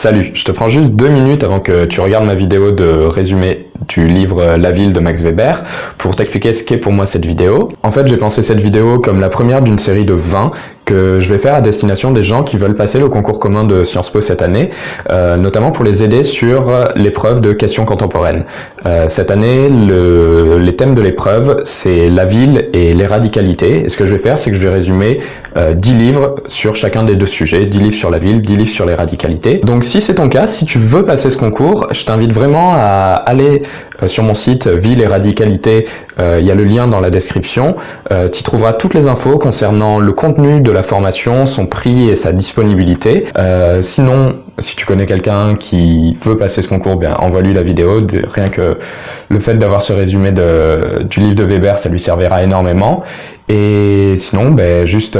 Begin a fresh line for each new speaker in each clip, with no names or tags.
Salut, je te prends juste 2 minutes avant que tu regardes ma vidéo de résumé du livre La Ville de Max Weber pour t'expliquer ce qu'est pour moi cette vidéo. En fait, j'ai pensé cette vidéo comme la première d'une série de 20 que je vais faire à destination des gens qui veulent passer le concours commun de Sciences Po cette année, notamment pour les aider sur l'épreuve de questions contemporaines. Cette année, les thèmes de l'épreuve, c'est la ville et les radicalités. Et ce que je vais faire, c'est que je vais résumer 10 livres sur chacun des deux sujets, 10 livres sur la ville, 10 livres sur les radicalités. Donc si c'est ton cas, si tu veux passer ce concours, je t'invite vraiment à aller sur mon site Ville et Radicalité, il y a le lien dans la description. Tu y trouveras toutes les infos concernant le contenu de la formation, son prix et sa disponibilité. Sinon, si tu connais quelqu'un qui veut passer ce concours, bien envoie-lui la vidéo. Rien que le fait d'avoir ce résumé du livre de Weber, ça lui servira énormément. Et sinon, juste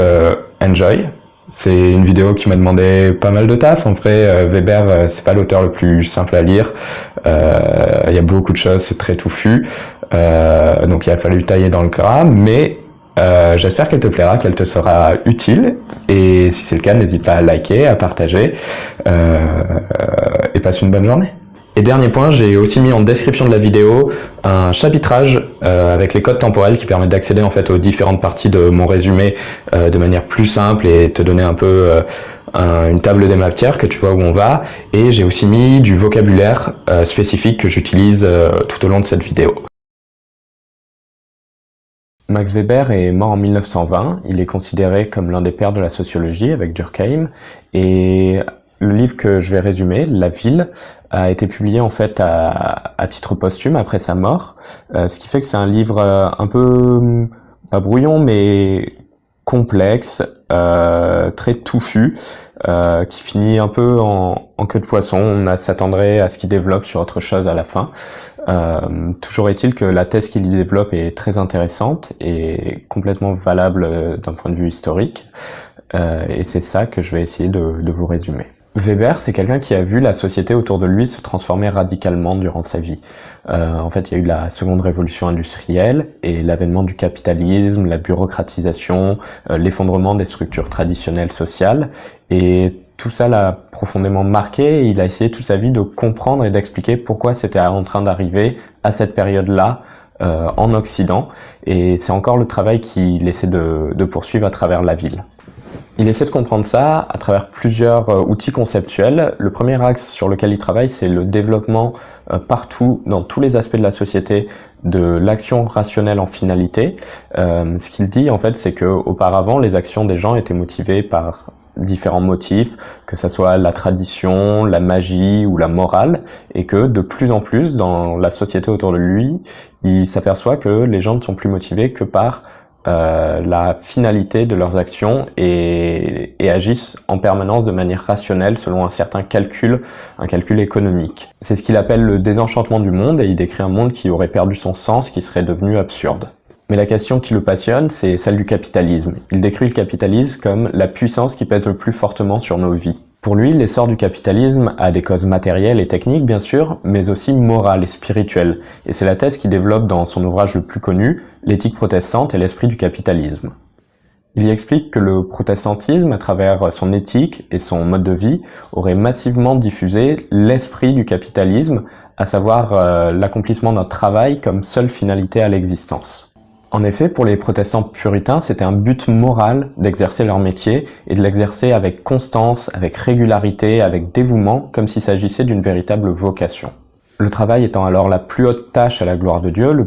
enjoy. C'est une vidéo qui m'a demandé pas mal de taf. En vrai, Weber, c'est pas l'auteur le plus simple à lire. Il y a beaucoup de choses, c'est très touffu. Donc il a fallu tailler dans le gras, mais j'espère qu'elle te plaira, qu'elle te sera utile. Et si c'est le cas, n'hésite pas à liker, à partager. Et passe une bonne journée. Et dernier point, j'ai aussi mis en description de la vidéo un chapitrage avec les codes temporels qui permettent d'accéder en fait aux différentes parties de mon résumé de manière plus simple et te donner un peu une table des matières que tu vois où on va. Et j'ai aussi mis du vocabulaire spécifique que j'utilise tout au long de cette vidéo. Max Weber est mort en 1920, il est considéré comme l'un des pères de la sociologie avec Durkheim, et le livre que je vais résumer, La Ville, a été publié en fait à titre posthume après sa mort, ce qui fait que c'est un livre un peu, pas brouillon, mais complexe, très touffu, qui finit un peu en queue de poisson. On s'attendrait à ce qu'il développe sur autre chose à la fin. Toujours est-il que la thèse qu'il y développe est très intéressante et complètement valable d'un point de vue historique, et c'est ça que je vais essayer de vous résumer. Weber, c'est quelqu'un qui a vu la société autour de lui se transformer radicalement durant sa vie. En fait, il y a eu la seconde révolution industrielle et l'avènement du capitalisme, la bureaucratisation, l'effondrement des structures traditionnelles sociales, et tout ça l'a profondément marqué, et il a essayé toute sa vie de comprendre et d'expliquer pourquoi c'était en train d'arriver à cette période-là en Occident, et c'est encore le travail qu'il essaie de poursuivre à travers La Ville. Il essaie de comprendre ça à travers plusieurs outils conceptuels. Le premier axe sur lequel il travaille, c'est le développement partout, dans tous les aspects de la société, de l'action rationnelle en finalité. Ce qu'il dit, en fait, c'est que auparavant, les actions des gens étaient motivées par différents motifs, que ça soit la tradition, la magie ou la morale, et que de plus en plus, dans la société autour de lui, il s'aperçoit que les gens ne sont plus motivés que par la finalité de leurs actions et agissent en permanence de manière rationnelle selon un certain calcul, un calcul économique. C'est ce qu'il appelle le désenchantement du monde, et il décrit un monde qui aurait perdu son sens, qui serait devenu absurde. Mais la question qui le passionne, c'est celle du capitalisme. Il décrit le capitalisme comme la puissance qui pèse le plus fortement sur nos vies. Pour lui, l'essor du capitalisme a des causes matérielles et techniques, bien sûr, mais aussi morales et spirituelles. Et c'est la thèse qu'il développe dans son ouvrage le plus connu, L'éthique protestante et l'esprit du capitalisme. Il y explique que le protestantisme, à travers son éthique et son mode de vie, aurait massivement diffusé l'esprit du capitalisme, à savoir l'accomplissement d'un travail comme seule finalité à l'existence. En effet, pour les protestants puritains, c'était un but moral d'exercer leur métier, et de l'exercer avec constance, avec régularité, avec dévouement, comme s'il s'agissait d'une véritable vocation. Le travail étant alors la plus haute tâche à la gloire de Dieu, la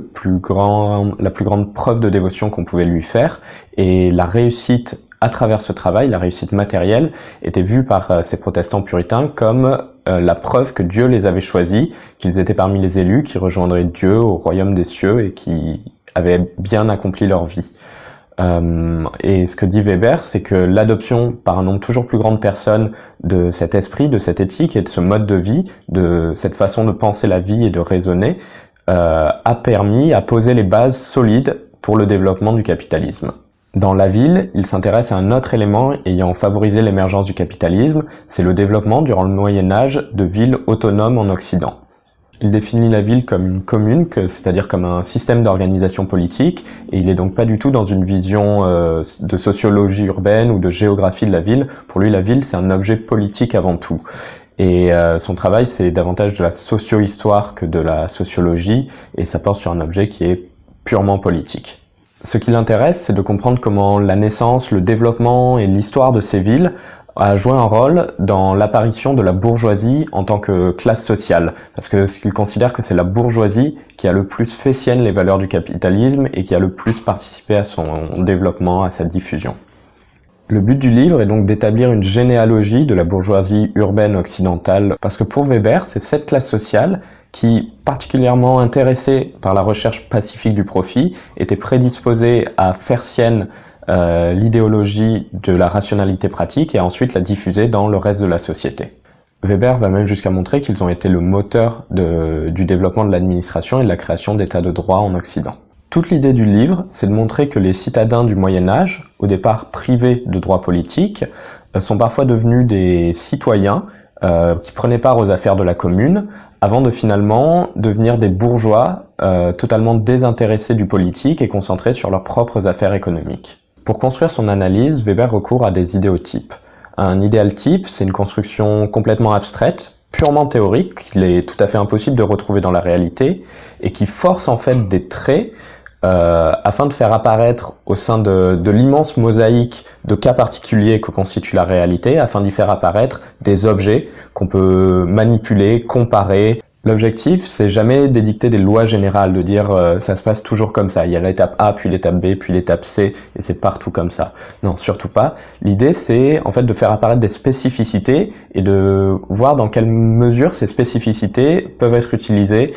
plus grande preuve de dévotion qu'on pouvait lui faire, et la réussite à travers ce travail, la réussite matérielle, était vue par ces protestants puritains comme la preuve que Dieu les avait choisis, qu'ils étaient parmi les élus qui rejoindraient Dieu au royaume des cieux et qui avaient bien accompli leur vie. Et ce que dit Weber, c'est que l'adoption par un nombre toujours plus grand de personnes de cet esprit, de cette éthique et de ce mode de vie, de cette façon de penser la vie et de raisonner, a posé les bases solides pour le développement du capitalisme. Dans La Ville, il s'intéresse à un autre élément ayant favorisé l'émergence du capitalisme, c'est le développement durant le Moyen-Âge de villes autonomes en Occident. Il définit la ville comme une commune, c'est-à-dire comme un système d'organisation politique, et il est donc pas du tout dans une vision de sociologie urbaine ou de géographie de la ville. Pour lui, la ville, c'est un objet politique avant tout. Et son travail, c'est davantage de la socio-histoire que de la sociologie, et ça porte sur un objet qui est purement politique. Ce qui l'intéresse, c'est de comprendre comment la naissance, le développement et l'histoire de ces villes a joué un rôle dans l'apparition de la bourgeoisie en tant que classe sociale, parce qu'il considère que c'est la bourgeoisie qui a le plus fait sienne les valeurs du capitalisme et qui a le plus participé à son développement, à sa diffusion. Le but du livre est donc d'établir une généalogie de la bourgeoisie urbaine occidentale, parce que pour Weber, c'est cette classe sociale qui, particulièrement intéressée par la recherche pacifique du profit, était prédisposée à faire sienne l'idéologie de la rationalité pratique et ensuite la diffuser dans le reste de la société. Weber va même jusqu'à montrer qu'ils ont été le moteur du développement de l'administration et de la création d'états de droit en Occident. Toute l'idée du livre, c'est de montrer que les citadins du Moyen-Âge, au départ privés de droits politiques, sont parfois devenus des citoyens qui prenaient part aux affaires de la commune, avant de finalement devenir des bourgeois totalement désintéressés du politique et concentrés sur leurs propres affaires économiques. Pour construire son analyse, Weber recourt à des idéotypes. Un idéal type, c'est une construction complètement abstraite, purement théorique, qu'il est tout à fait impossible de retrouver dans la réalité, et qui force en fait des traits afin de faire apparaître au sein de l'immense mosaïque de cas particuliers que constitue la réalité, afin d'y faire apparaître des objets qu'on peut manipuler, comparer. L'objectif, c'est jamais d'édicter des lois générales, de dire ça se passe toujours comme ça, il y a l'étape A, puis l'étape B, puis l'étape C, et c'est partout comme ça. Non, surtout pas. L'idée, c'est en fait de faire apparaître des spécificités et de voir dans quelle mesure ces spécificités peuvent être utilisées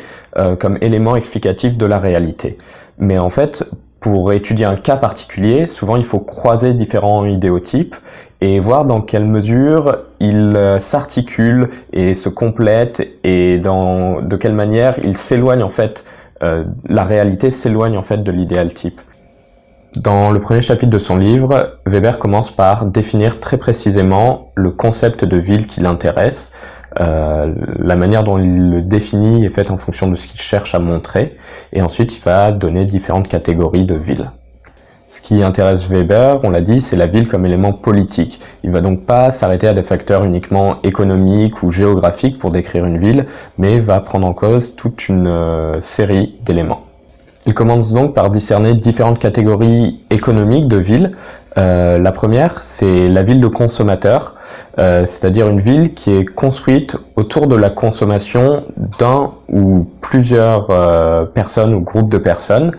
comme éléments explicatifs de la réalité. Mais en fait, pour étudier un cas particulier, souvent il faut croiser différents idéotypes et voir dans quelle mesure ils s'articulent et se complètent et de quelle manière ils s'éloignent en fait, la réalité s'éloigne en fait de l'idéal type. Dans le premier chapitre de son livre, Weber commence par définir très précisément le concept de ville qui l'intéresse. La manière dont il le définit est faite en fonction de ce qu'il cherche à montrer, et ensuite il va donner différentes catégories de villes. Ce qui intéresse Weber, on l'a dit, c'est la ville comme élément politique. Il va donc pas s'arrêter à des facteurs uniquement économiques ou géographiques pour décrire une ville, mais va prendre en cause toute une série d'éléments. Il commence donc par discerner différentes catégories économiques de villes. La première, c'est la ville de consommateurs, c'est-à-dire une ville qui est construite autour de la consommation d'un ou plusieurs personnes ou groupes de personnes.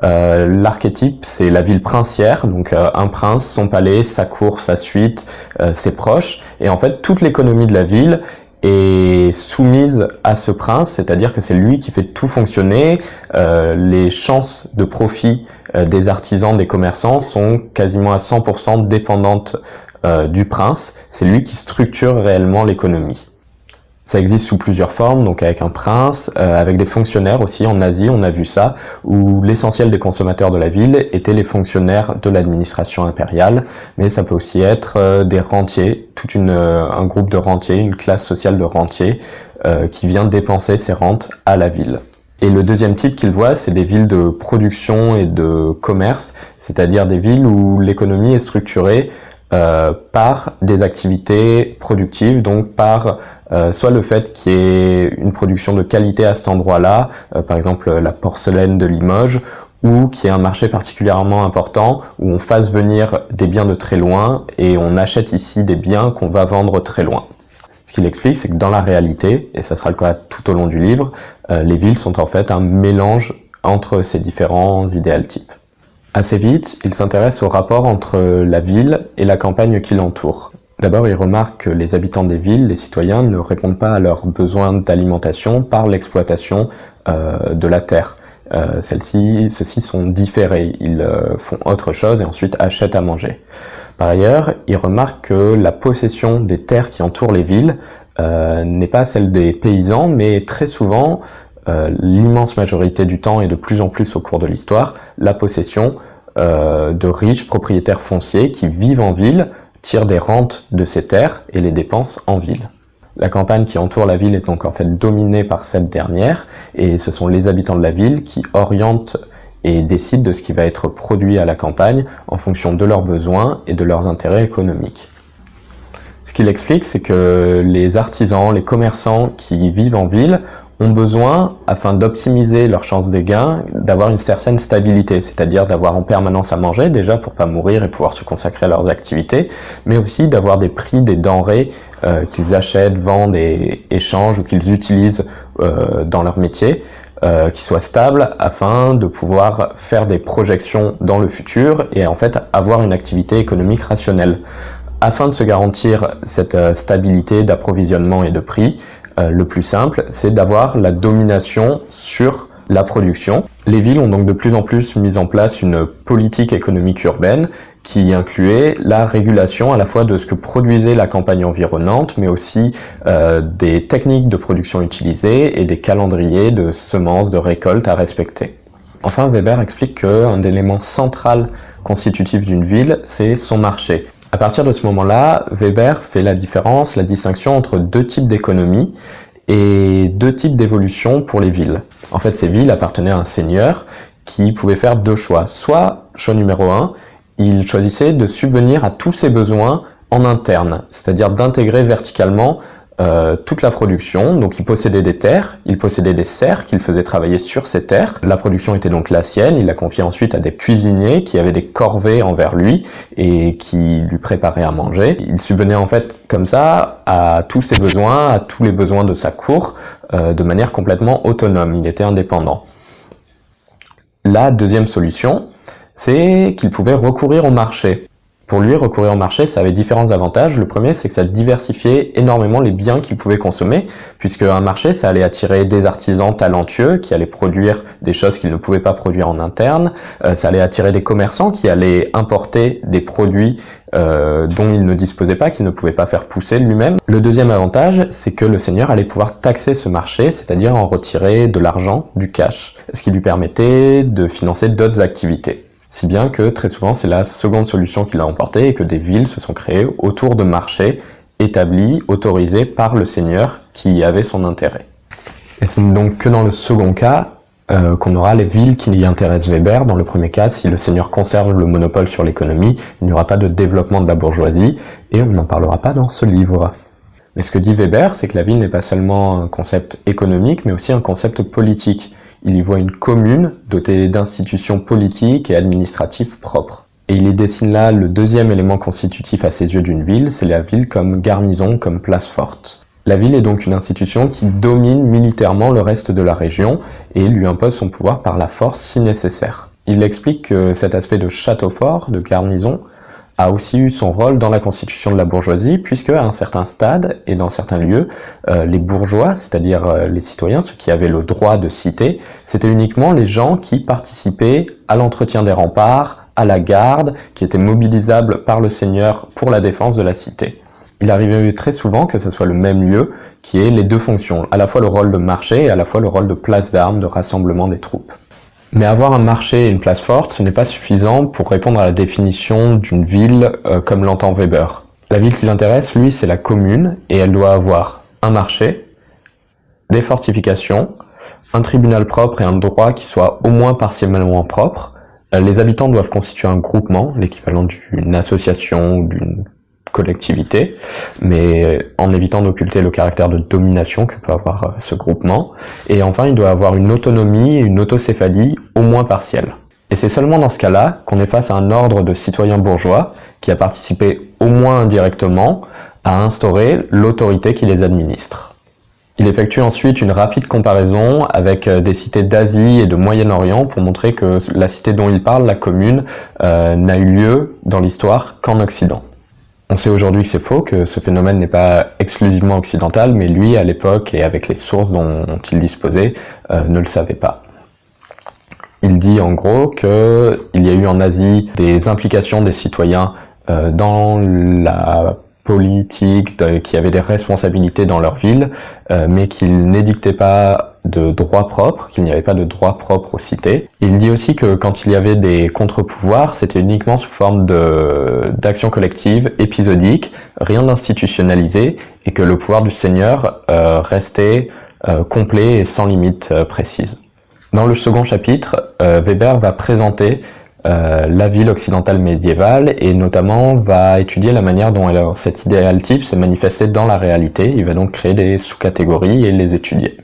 L'archétype, c'est la ville princière, donc un prince, son palais, sa cour, sa suite, ses proches, et en fait toute l'économie de la ville est soumise à ce prince, c'est-à-dire que c'est lui qui fait tout fonctionner. Les chances de profit des artisans, des commerçants sont quasiment à 100% dépendantes du prince. C'est lui qui structure réellement l'économie. Ça existe sous plusieurs formes, donc avec un prince, avec des fonctionnaires aussi. En Asie, on a vu ça, où l'essentiel des consommateurs de la ville étaient les fonctionnaires de l'administration impériale, mais ça peut aussi être des rentiers, un groupe de rentiers, une classe sociale de rentiers qui vient dépenser ses rentes à la ville. Et le deuxième type qu'il voit, c'est des villes de production et de commerce, c'est-à-dire des villes où l'économie est structurée par des activités productives, donc par soit le fait qu'il y ait une production de qualité à cet endroit-là, par exemple la porcelaine de Limoges, ou qu'il y ait un marché particulièrement important où on fasse venir des biens de très loin et on achète ici des biens qu'on va vendre très loin. Ce qu'il explique, c'est que dans la réalité, et ça sera le cas tout au long du livre, les villes sont en fait un mélange entre ces différents idéaltypes. Assez vite, il s'intéresse au rapport entre la ville et la campagne qui l'entoure. D'abord, il remarque que les habitants des villes, les citoyens, ne répondent pas à leurs besoins d'alimentation par l'exploitation de la terre. Ceux-ci sont différés, ils font autre chose et ensuite achètent à manger. Par ailleurs, il remarque que la possession des terres qui entourent les villes n'est pas celle des paysans, mais très souvent, l'immense majorité du temps et de plus en plus au cours de l'histoire, la possession de riches propriétaires fonciers qui vivent en ville, tirent des rentes de ces terres et les dépensent en ville. La campagne qui entoure la ville est donc en fait dominée par cette dernière, et ce sont les habitants de la ville qui orientent et décident de ce qui va être produit à la campagne en fonction de leurs besoins et de leurs intérêts économiques. Ce qu'il explique, c'est que les artisans, les commerçants qui vivent en ville ont besoin, afin d'optimiser leurs chances de gain, d'avoir une certaine stabilité, c'est-à-dire d'avoir en permanence à manger, déjà pour pas mourir et pouvoir se consacrer à leurs activités, mais aussi d'avoir des prix des denrées qu'ils achètent, vendent et échangent ou qu'ils utilisent dans leur métier, qui soient stables afin de pouvoir faire des projections dans le futur et en fait avoir une activité économique rationnelle. Afin de se garantir cette stabilité d'approvisionnement et de prix, le plus simple, c'est d'avoir la domination sur la production. Les villes ont donc de plus en plus mis en place une politique économique urbaine qui incluait la régulation à la fois de ce que produisait la campagne environnante, mais aussi des techniques de production utilisées et des calendriers de semences, de récoltes à respecter. Enfin, Weber explique qu'un élément central constitutif d'une ville, c'est son marché. À partir de ce moment-là, Weber fait la distinction entre deux types d'économie et deux types d'évolution pour les villes. En fait, ces villes appartenaient à un seigneur qui pouvait faire deux choix. Soit, choix numéro 1, il choisissait de subvenir à tous ses besoins en interne, c'est-à-dire d'intégrer verticalement toute la production. Donc il possédait des terres, il possédait des serfs qu'il faisait travailler sur ces terres. La production était donc la sienne, il la confiait ensuite à des cuisiniers qui avaient des corvées envers lui et qui lui préparaient à manger. Il subvenait en fait comme ça à tous ses besoins, à tous les besoins de sa cour, de manière complètement autonome, il était indépendant. La deuxième solution, c'est qu'il pouvait recourir au marché. Pour lui, recourir au marché, ça avait différents avantages. Le premier, c'est que ça diversifiait énormément les biens qu'il pouvait consommer, puisque un marché, ça allait attirer des artisans talentueux qui allaient produire des choses qu'ils ne pouvaient pas produire en interne. Ça allait attirer des commerçants qui allaient importer des produits dont il ne disposait pas, qu'il ne pouvait pas faire pousser lui-même. Le deuxième avantage, c'est que le seigneur allait pouvoir taxer ce marché, c'est-à-dire en retirer de l'argent, du cash, ce qui lui permettait de financer d'autres activités. Si bien que très souvent c'est la seconde solution qui l'a emporté et que des villes se sont créées autour de marchés établis, autorisés par le seigneur qui avait son intérêt. Et c'est donc que dans le second cas qu'on aura les villes qui y intéressent Weber. Dans le premier cas, si le seigneur conserve le monopole sur l'économie, il n'y aura pas de développement de la bourgeoisie et on n'en parlera pas dans ce livre. Mais ce que dit Weber, c'est que la ville n'est pas seulement un concept économique, mais aussi un concept politique. Il y voit une commune dotée d'institutions politiques et administratives propres. Et il y dessine là le deuxième élément constitutif à ses yeux d'une ville, c'est la ville comme garnison, comme place forte. La ville est donc une institution qui domine militairement le reste de la région et lui impose son pouvoir par la force si nécessaire. Il explique que cet aspect de château fort, de garnison, a aussi eu son rôle dans la constitution de la bourgeoisie, puisque à un certain stade et dans certains lieux, les bourgeois, c'est-à-dire les citoyens, ceux qui avaient le droit de cité, c'était uniquement les gens qui participaient à l'entretien des remparts, à la garde, qui étaient mobilisables par le seigneur pour la défense de la cité. Il arrivait très souvent que ce soit le même lieu qui ait les deux fonctions, à la fois le rôle de marché et à la fois le rôle de place d'armes, de rassemblement des troupes. Mais avoir un marché et une place forte, ce n'est pas suffisant pour répondre à la définition d'une ville comme l'entend Weber. La ville qui l'intéresse, lui, c'est la commune, et elle doit avoir un marché, des fortifications, un tribunal propre et un droit qui soit au moins partiellement propre. Les habitants doivent constituer un groupement, l'équivalent d'une association ou d'une collectivité, mais en évitant d'occulter le caractère de domination que peut avoir ce groupement. Et enfin, il doit avoir une autonomie et une autocéphalie au moins partielle. Et c'est seulement dans ce cas-là qu'on est face à un ordre de citoyens bourgeois qui a participé au moins indirectement à instaurer l'autorité qui les administre. Il effectue ensuite une rapide comparaison avec des cités d'Asie et de Moyen-Orient pour montrer que la cité dont il parle, la commune, n'a eu lieu dans l'histoire qu'en Occident. On sait aujourd'hui que c'est faux, que ce phénomène n'est pas exclusivement occidental, mais lui, à l'époque, et avec les sources dont il disposait, ne le savait pas. Il dit en gros qu'il y a eu en Asie des implications des citoyens dans la politique, qui avaient des responsabilités dans leur ville, mais qu'ils n'édictaient pas de droit propre, qu'il n'y avait pas de droit propre aux cités. Il dit aussi que quand il y avait des contre-pouvoirs, c'était uniquement sous forme d'action collective, épisodique, rien d'institutionnalisé, et que le pouvoir du seigneur restait complet et sans limite précise. Dans le second chapitre, Weber va présenter la ville occidentale médiévale et notamment va étudier la manière dont cet idéal type s'est manifesté dans la réalité. Il va donc créer des sous-catégories et les étudier.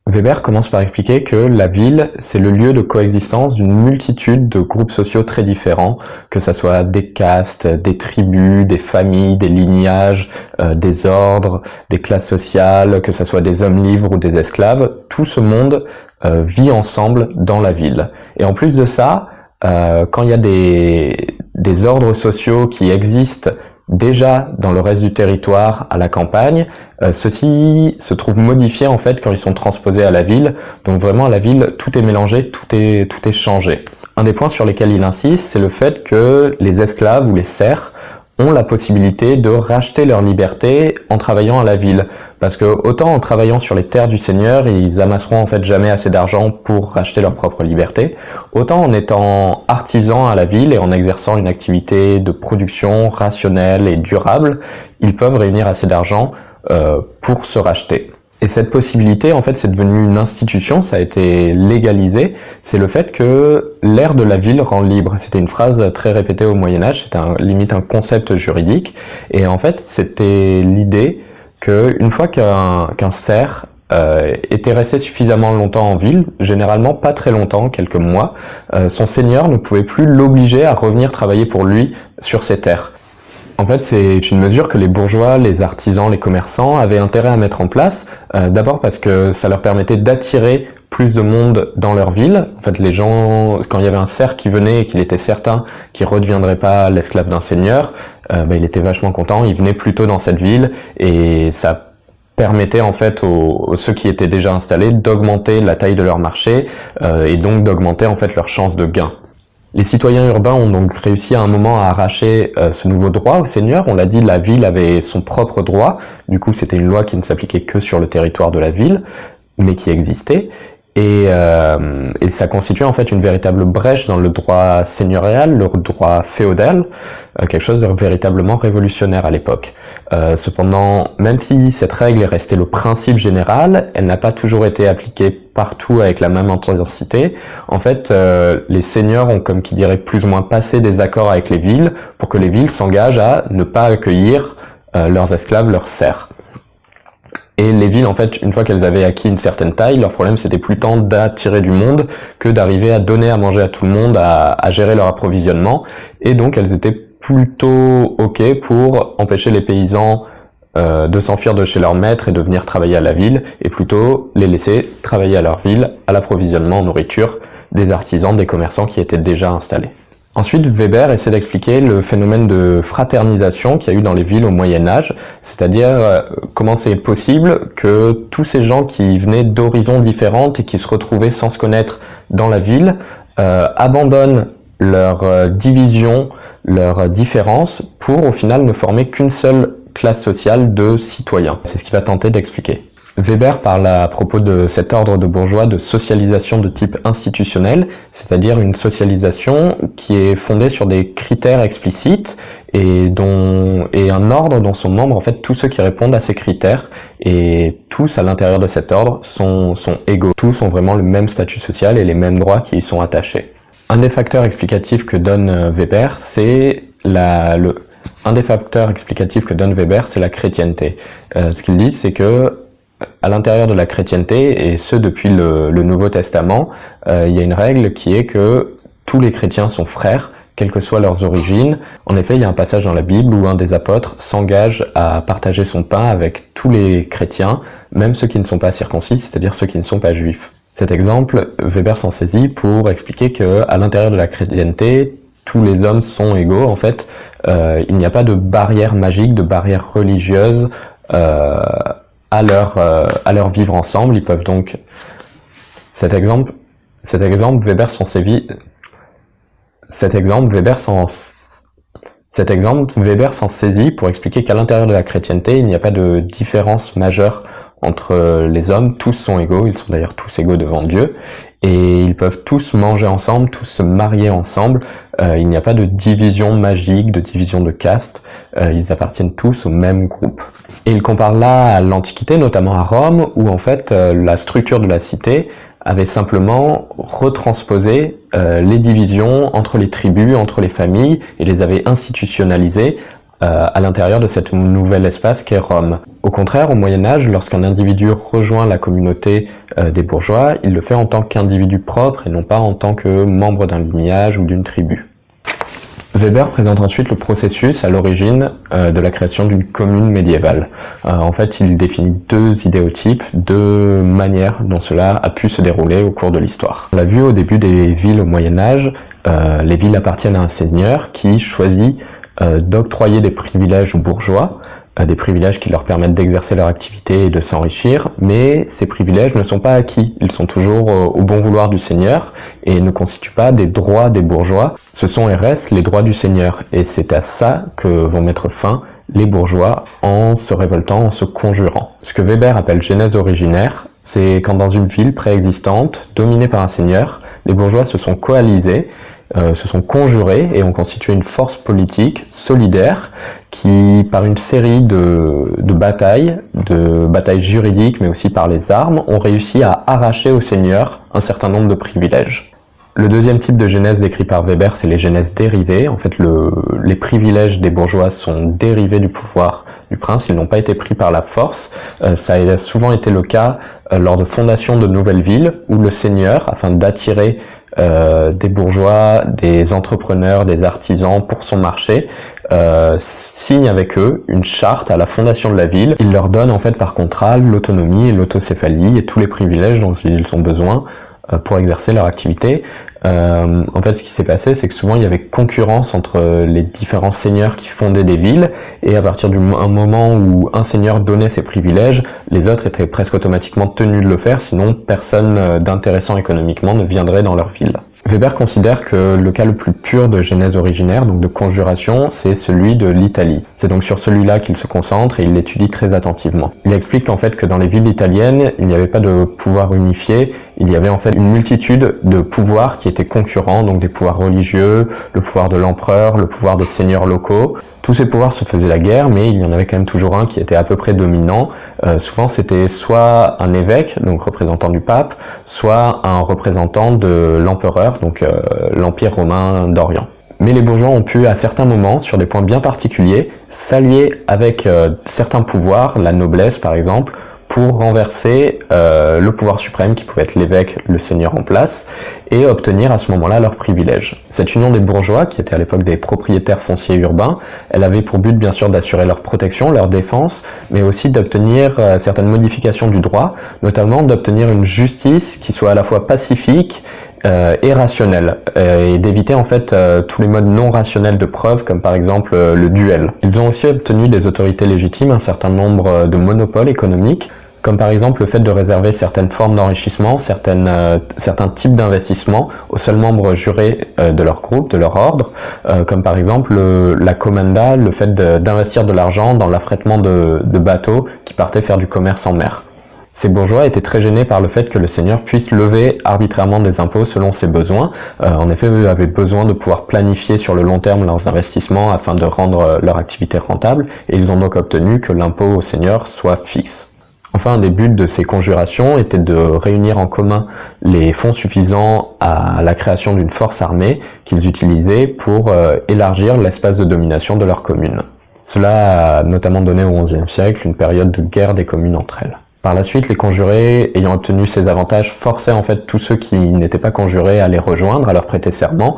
Weber commence par expliquer que la ville, c'est le lieu de coexistence d'une multitude de groupes sociaux très différents, que ça soit des castes, des tribus, des familles, des lignages, des ordres, des classes sociales, que ça soit des hommes libres ou des esclaves. Tout ce monde vit ensemble dans la ville. Et en plus de ça, quand il y a des ordres sociaux qui existent déjà dans le reste du territoire, à la campagne, ceux-ci se trouvent modifiés en fait quand ils sont transposés à la ville. Donc vraiment à la ville, tout est mélangé, tout est changé. Un des points sur lesquels il insiste, c'est le fait que les esclaves ou les serfs ont la possibilité de racheter leur liberté en travaillant à la ville. Parce que autant en travaillant sur les terres du seigneur, ils amasseront en fait jamais assez d'argent pour racheter leur propre liberté, autant en étant artisans à la ville et en exerçant une activité de production rationnelle et durable, ils peuvent réunir assez d'argent pour se racheter. Et cette possibilité, en fait, c'est devenu une institution, ça a été légalisé, c'est le fait que l'air de la ville rend libre. C'était une phrase très répétée au Moyen-Âge, c'était limite un concept juridique, et en fait, c'était l'idée qu'une fois qu'un serf était resté suffisamment longtemps en ville, généralement pas très longtemps, quelques mois, son seigneur ne pouvait plus l'obliger à revenir travailler pour lui sur ses terres. En fait, c'est une mesure que les bourgeois, les artisans, les commerçants avaient intérêt à mettre en place. D'abord parce que ça leur permettait d'attirer plus de monde dans leur ville. En fait, les gens, quand il y avait un serf qui venait et qu'il était certain qu'il ne redeviendrait pas l'esclave d'un seigneur, il était vachement content, il venait plutôt dans cette ville et ça permettait en fait aux ceux qui étaient déjà installés d'augmenter la taille de leur marché et donc d'augmenter en fait leurs chances de gain. Les citoyens urbains ont donc réussi à un moment à arracher ce nouveau droit au seigneur. On l'a dit, la ville avait son propre droit. Du coup, c'était une loi qui ne s'appliquait que sur le territoire de la ville, mais qui existait. Et ça constituait en fait une véritable brèche dans le droit seigneurial, le droit féodal, quelque chose de véritablement révolutionnaire à l'époque. Cependant, même si cette règle est restée le principe général, elle n'a pas toujours été appliquée partout avec la même intensité. En fait, les seigneurs ont, comme qui dirait, plus ou moins passé des accords avec les villes pour que les villes s'engagent à ne pas accueillir leurs esclaves, leurs serfs. Et les villes, en fait, une fois qu'elles avaient acquis une certaine taille, leur problème c'était plus tant d'attirer du monde que d'arriver à donner à manger à tout le monde, à gérer leur approvisionnement. Et donc elles étaient plutôt ok pour empêcher les paysans de s'enfuir de chez leur maître et de venir travailler à la ville, et plutôt les laisser travailler à leur ville, à l'approvisionnement en nourriture des artisans, des commerçants qui étaient déjà installés. Ensuite, Weber essaie d'expliquer le phénomène de fraternisation qu'il y a eu dans les villes au Moyen-Âge, c'est-à-dire comment c'est possible que tous ces gens qui venaient d'horizons différentes et qui se retrouvaient sans se connaître dans la ville abandonnent leur division, leur différence pour au final ne former qu'une seule classe sociale de citoyens. C'est ce qu'il va tenter d'expliquer. Weber parle à propos de cet ordre de bourgeois de socialisation de type institutionnel, c'est-à-dire une socialisation qui est fondée sur des critères explicites et un ordre dont sont membres en fait tous ceux qui répondent à ces critères, et tous à l'intérieur de cet ordre sont égaux. Tous ont vraiment le même statut social et les mêmes droits qui y sont attachés. Un des facteurs explicatifs que donne Weber, c'est la chrétienté. Ce qu'ils disent, c'est que à l'intérieur de la chrétienté, et ce depuis le Nouveau Testament, il y a une règle qui est que tous les chrétiens sont frères, quelles que soient leurs origines. En effet, il y a un passage dans la Bible où un des apôtres s'engage à partager son pain avec tous les chrétiens, même ceux qui ne sont pas circoncis, c'est-à-dire ceux qui ne sont pas juifs. Cet exemple, Weber s'en saisit pour expliquer que à l'intérieur de la chrétienté, tous les hommes sont égaux. En fait, il n'y a pas de barrière magique, de barrière religieuse à leur vivre ensemble. Ils peuvent donc cet exemple Weber s'en saisit pour expliquer qu'à l'intérieur de la chrétienté, il n'y a pas de différence majeure entre les hommes, tous sont égaux, ils sont d'ailleurs tous égaux devant Dieu, et ils peuvent tous manger ensemble, tous se marier ensemble, il n'y a pas de division magique, de division de caste, ils appartiennent tous au même groupe. Et il compare là à l'Antiquité, notamment à Rome, où en fait la structure de la cité avait simplement retransposé les divisions entre les tribus, entre les familles, et les avait institutionnalisées à l'intérieur de cet nouvel espace qu'est Rome. Au contraire, au Moyen-Âge, lorsqu'un individu rejoint la communauté des bourgeois, il le fait en tant qu'individu propre et non pas en tant que membre d'un lignage ou d'une tribu. Weber présente ensuite le processus à l'origine de la création d'une commune médiévale. En fait, il définit deux idéotypes, deux manières dont cela a pu se dérouler au cours de l'histoire. On l'a vu au début des villes au Moyen-Âge, les villes appartiennent à un seigneur qui choisit d'octroyer des privilèges aux bourgeois, des privilèges qui leur permettent d'exercer leur activité et de s'enrichir, mais ces privilèges ne sont pas acquis, ils sont toujours au bon vouloir du seigneur et ne constituent pas des droits des bourgeois, ce sont et restent les droits du seigneur, et c'est à ça que vont mettre fin les bourgeois en se révoltant, en se conjurant. Ce que Weber appelle genèse originaire, c'est quand dans une ville préexistante, dominée par un seigneur, les bourgeois se sont coalisés, se sont conjurés et ont constitué une force politique solidaire qui, par une série de batailles juridiques, mais aussi par les armes, ont réussi à arracher au seigneur un certain nombre de privilèges. Le deuxième type de genèse décrit par Weber, c'est les genèses dérivées. En fait, les privilèges des bourgeois sont dérivés du pouvoir du prince, ils n'ont pas été pris par la force. Ça a souvent été le cas lors de fondation de nouvelles villes, où le seigneur, afin d'attirer des bourgeois, des entrepreneurs, des artisans pour son marché, signe avec eux une charte à la fondation de la ville. Il leur donne en fait par contrat l'autonomie et l'autocéphalie et tous les privilèges dont ils ont besoin pour exercer leur activité. En fait, ce qui s'est passé, c'est que souvent il y avait concurrence entre les différents seigneurs qui fondaient des villes, et à partir d'un moment où un seigneur donnait ses privilèges, les autres étaient presque automatiquement tenus de le faire, sinon personne d'intéressant économiquement ne viendrait dans leur ville. Weber considère que le cas le plus pur de genèse originaire, donc de conjuration, c'est celui de l'Italie. C'est donc sur celui-là qu'il se concentre et il l'étudie très attentivement. Il explique en fait que dans les villes italiennes, il n'y avait pas de pouvoir unifié, il y avait en fait une multitude de pouvoirs qui étaient concurrents, donc des pouvoirs religieux, le pouvoir de l'empereur, le pouvoir des seigneurs locaux. Tous ces pouvoirs se faisaient la guerre, mais il y en avait quand même toujours un qui était à peu près dominant. Souvent c'était soit un évêque, donc représentant du pape, soit un représentant de l'empereur, donc l'Empire romain d'Orient. Mais les bourgeois ont pu, à certains moments, sur des points bien particuliers, s'allier avec certains pouvoirs, la noblesse par exemple, pour renverser le pouvoir suprême qui pouvait être l'évêque, le seigneur en place, et obtenir à ce moment-là leurs privilèges. Cette union des bourgeois, qui étaient à l'époque des propriétaires fonciers urbains, elle avait pour but bien sûr d'assurer leur protection, leur défense, mais aussi d'obtenir certaines modifications du droit, notamment d'obtenir une justice qui soit à la fois pacifique et rationnelle, et d'éviter en fait tous les modes non rationnels de preuve, comme par exemple le duel. Ils ont aussi obtenu des autorités légitimes un certain nombre de monopoles économiques, comme par exemple le fait de réserver certaines formes d'enrichissement, certains types d'investissement aux seuls membres jurés de leur groupe, de leur ordre, comme par exemple la comanda, le fait d'investir de l'argent dans l'affrètement de bateaux qui partaient faire du commerce en mer. Ces bourgeois étaient très gênés par le fait que le seigneur puisse lever arbitrairement des impôts selon ses besoins. En effet, eux avaient besoin de pouvoir planifier sur le long terme leurs investissements afin de rendre leur activité rentable, et ils ont donc obtenu que l'impôt au seigneur soit fixe. Enfin, un des buts de ces conjurations était de réunir en commun les fonds suffisants à la création d'une force armée qu'ils utilisaient pour élargir l'espace de domination de leur commune. Cela a notamment donné au XIe siècle une période de guerre des communes entre elles. Par la suite, les conjurés ayant obtenu ces avantages forçaient en fait tous ceux qui n'étaient pas conjurés à les rejoindre, à leur prêter serment,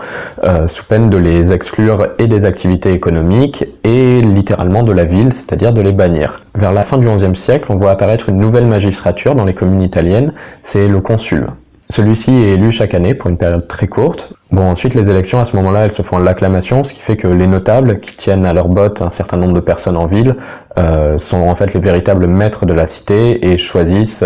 sous peine de les exclure et des activités économiques et littéralement de la ville, c'est-à-dire de les bannir. Vers la fin du XIe siècle, on voit apparaître une nouvelle magistrature dans les communes italiennes, c'est le consul. Celui-ci est élu chaque année pour une période très courte. Bon, ensuite, les élections, à ce moment-là, elles se font à l'acclamation, ce qui fait que les notables, qui tiennent à leur botte un certain nombre de personnes en ville, sont en fait les véritables maîtres de la cité et choisissent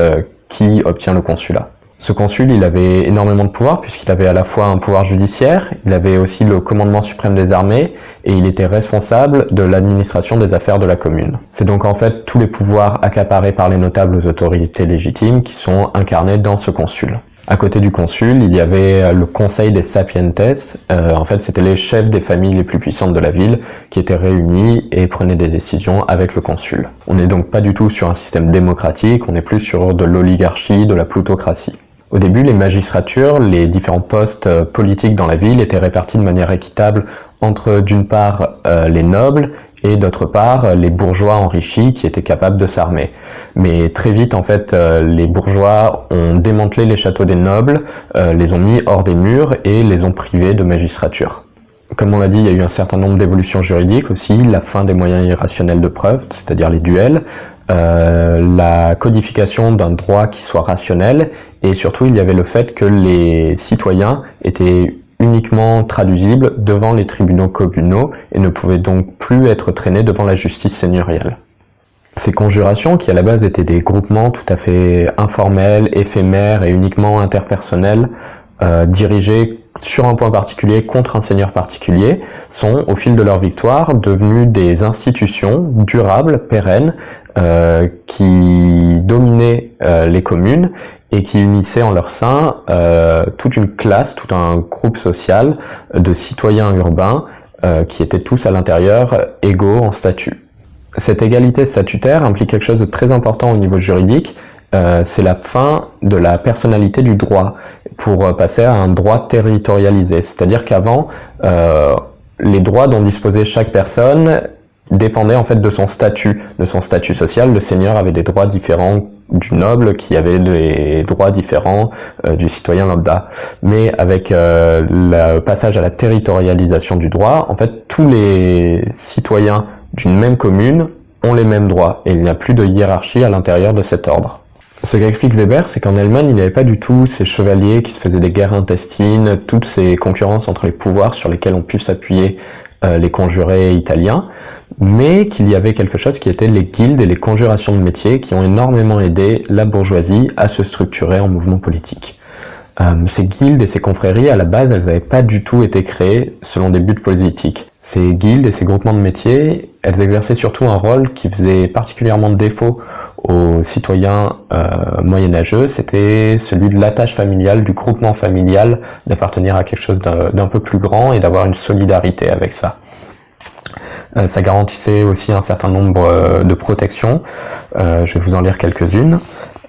qui obtient le consulat. Ce consul, il avait énormément de pouvoir, puisqu'il avait à la fois un pouvoir judiciaire, il avait aussi le commandement suprême des armées, et il était responsable de l'administration des affaires de la commune. C'est donc en fait tous les pouvoirs accaparés par les notables aux autorités légitimes qui sont incarnés dans ce consul. À côté du consul, il y avait le conseil des sapientes, en fait c'était les chefs des familles les plus puissantes de la ville qui étaient réunis et prenaient des décisions avec le consul. On n'est donc pas du tout sur un système démocratique, on est plus sur de l'oligarchie, de la plutocratie. Au début, les magistratures, les différents postes politiques dans la ville étaient répartis de manière équitable entre, d'une part, les nobles et d'autre part, les bourgeois enrichis qui étaient capables de s'armer. Mais très vite, en fait, les bourgeois ont démantelé les châteaux des nobles, les ont mis hors des murs et les ont privés de magistrature. Comme on l'a dit, il y a eu un certain nombre d'évolutions juridiques aussi, la fin des moyens irrationnels de preuve, c'est-à-dire les duels, la codification d'un droit qui soit rationnel, et surtout il y avait le fait que les citoyens étaient uniquement traduisibles devant les tribunaux communaux et ne pouvaient donc plus être traînés devant la justice seigneuriale. Ces conjurations, qui à la base étaient des groupements tout à fait informels, éphémères et uniquement interpersonnels, dirigés sur un point particulier contre un seigneur particulier, sont, au fil de leur victoire, devenus des institutions durables, pérennes, qui dominaient les communes et qui unissaient en leur sein toute une classe, tout un groupe social de citoyens urbains qui étaient tous à l'intérieur égaux en statut. Cette égalité statutaire implique quelque chose de très important au niveau juridique, c'est la fin de la personnalité du droit pour passer à un droit territorialisé. C'est-à-dire qu'avant, les droits dont disposait chaque personne dépendaient en fait de son statut social. Le seigneur avait des droits différents du noble qui avait des droits différents du citoyen lambda. Mais avec le passage à la territorialisation du droit, en fait, tous les citoyens d'une même commune ont les mêmes droits et il n'y a plus de hiérarchie à l'intérieur de cet ordre. Ce qu'explique Weber, c'est qu'en Allemagne, il n'y avait pas du tout ces chevaliers qui se faisaient des guerres intestines, toutes ces concurrences entre les pouvoirs sur lesquels ont pu s'appuyer les conjurés italiens, mais qu'il y avait quelque chose qui était les guildes et les conjurations de métiers qui ont énormément aidé la bourgeoisie à se structurer en mouvement politique. Ces guildes et ces confréries, à la base, elles n'avaient pas du tout été créées selon des buts politiques. Ces guildes et ces groupements de métiers, elles exerçaient surtout un rôle qui faisait particulièrement défaut aux citoyens moyenâgeux, c'était celui de l'attache familiale, du groupement familial, d'appartenir à quelque chose d'un peu plus grand et d'avoir une solidarité avec ça. Ça garantissait aussi un certain nombre de protections, je vais vous en lire quelques-unes.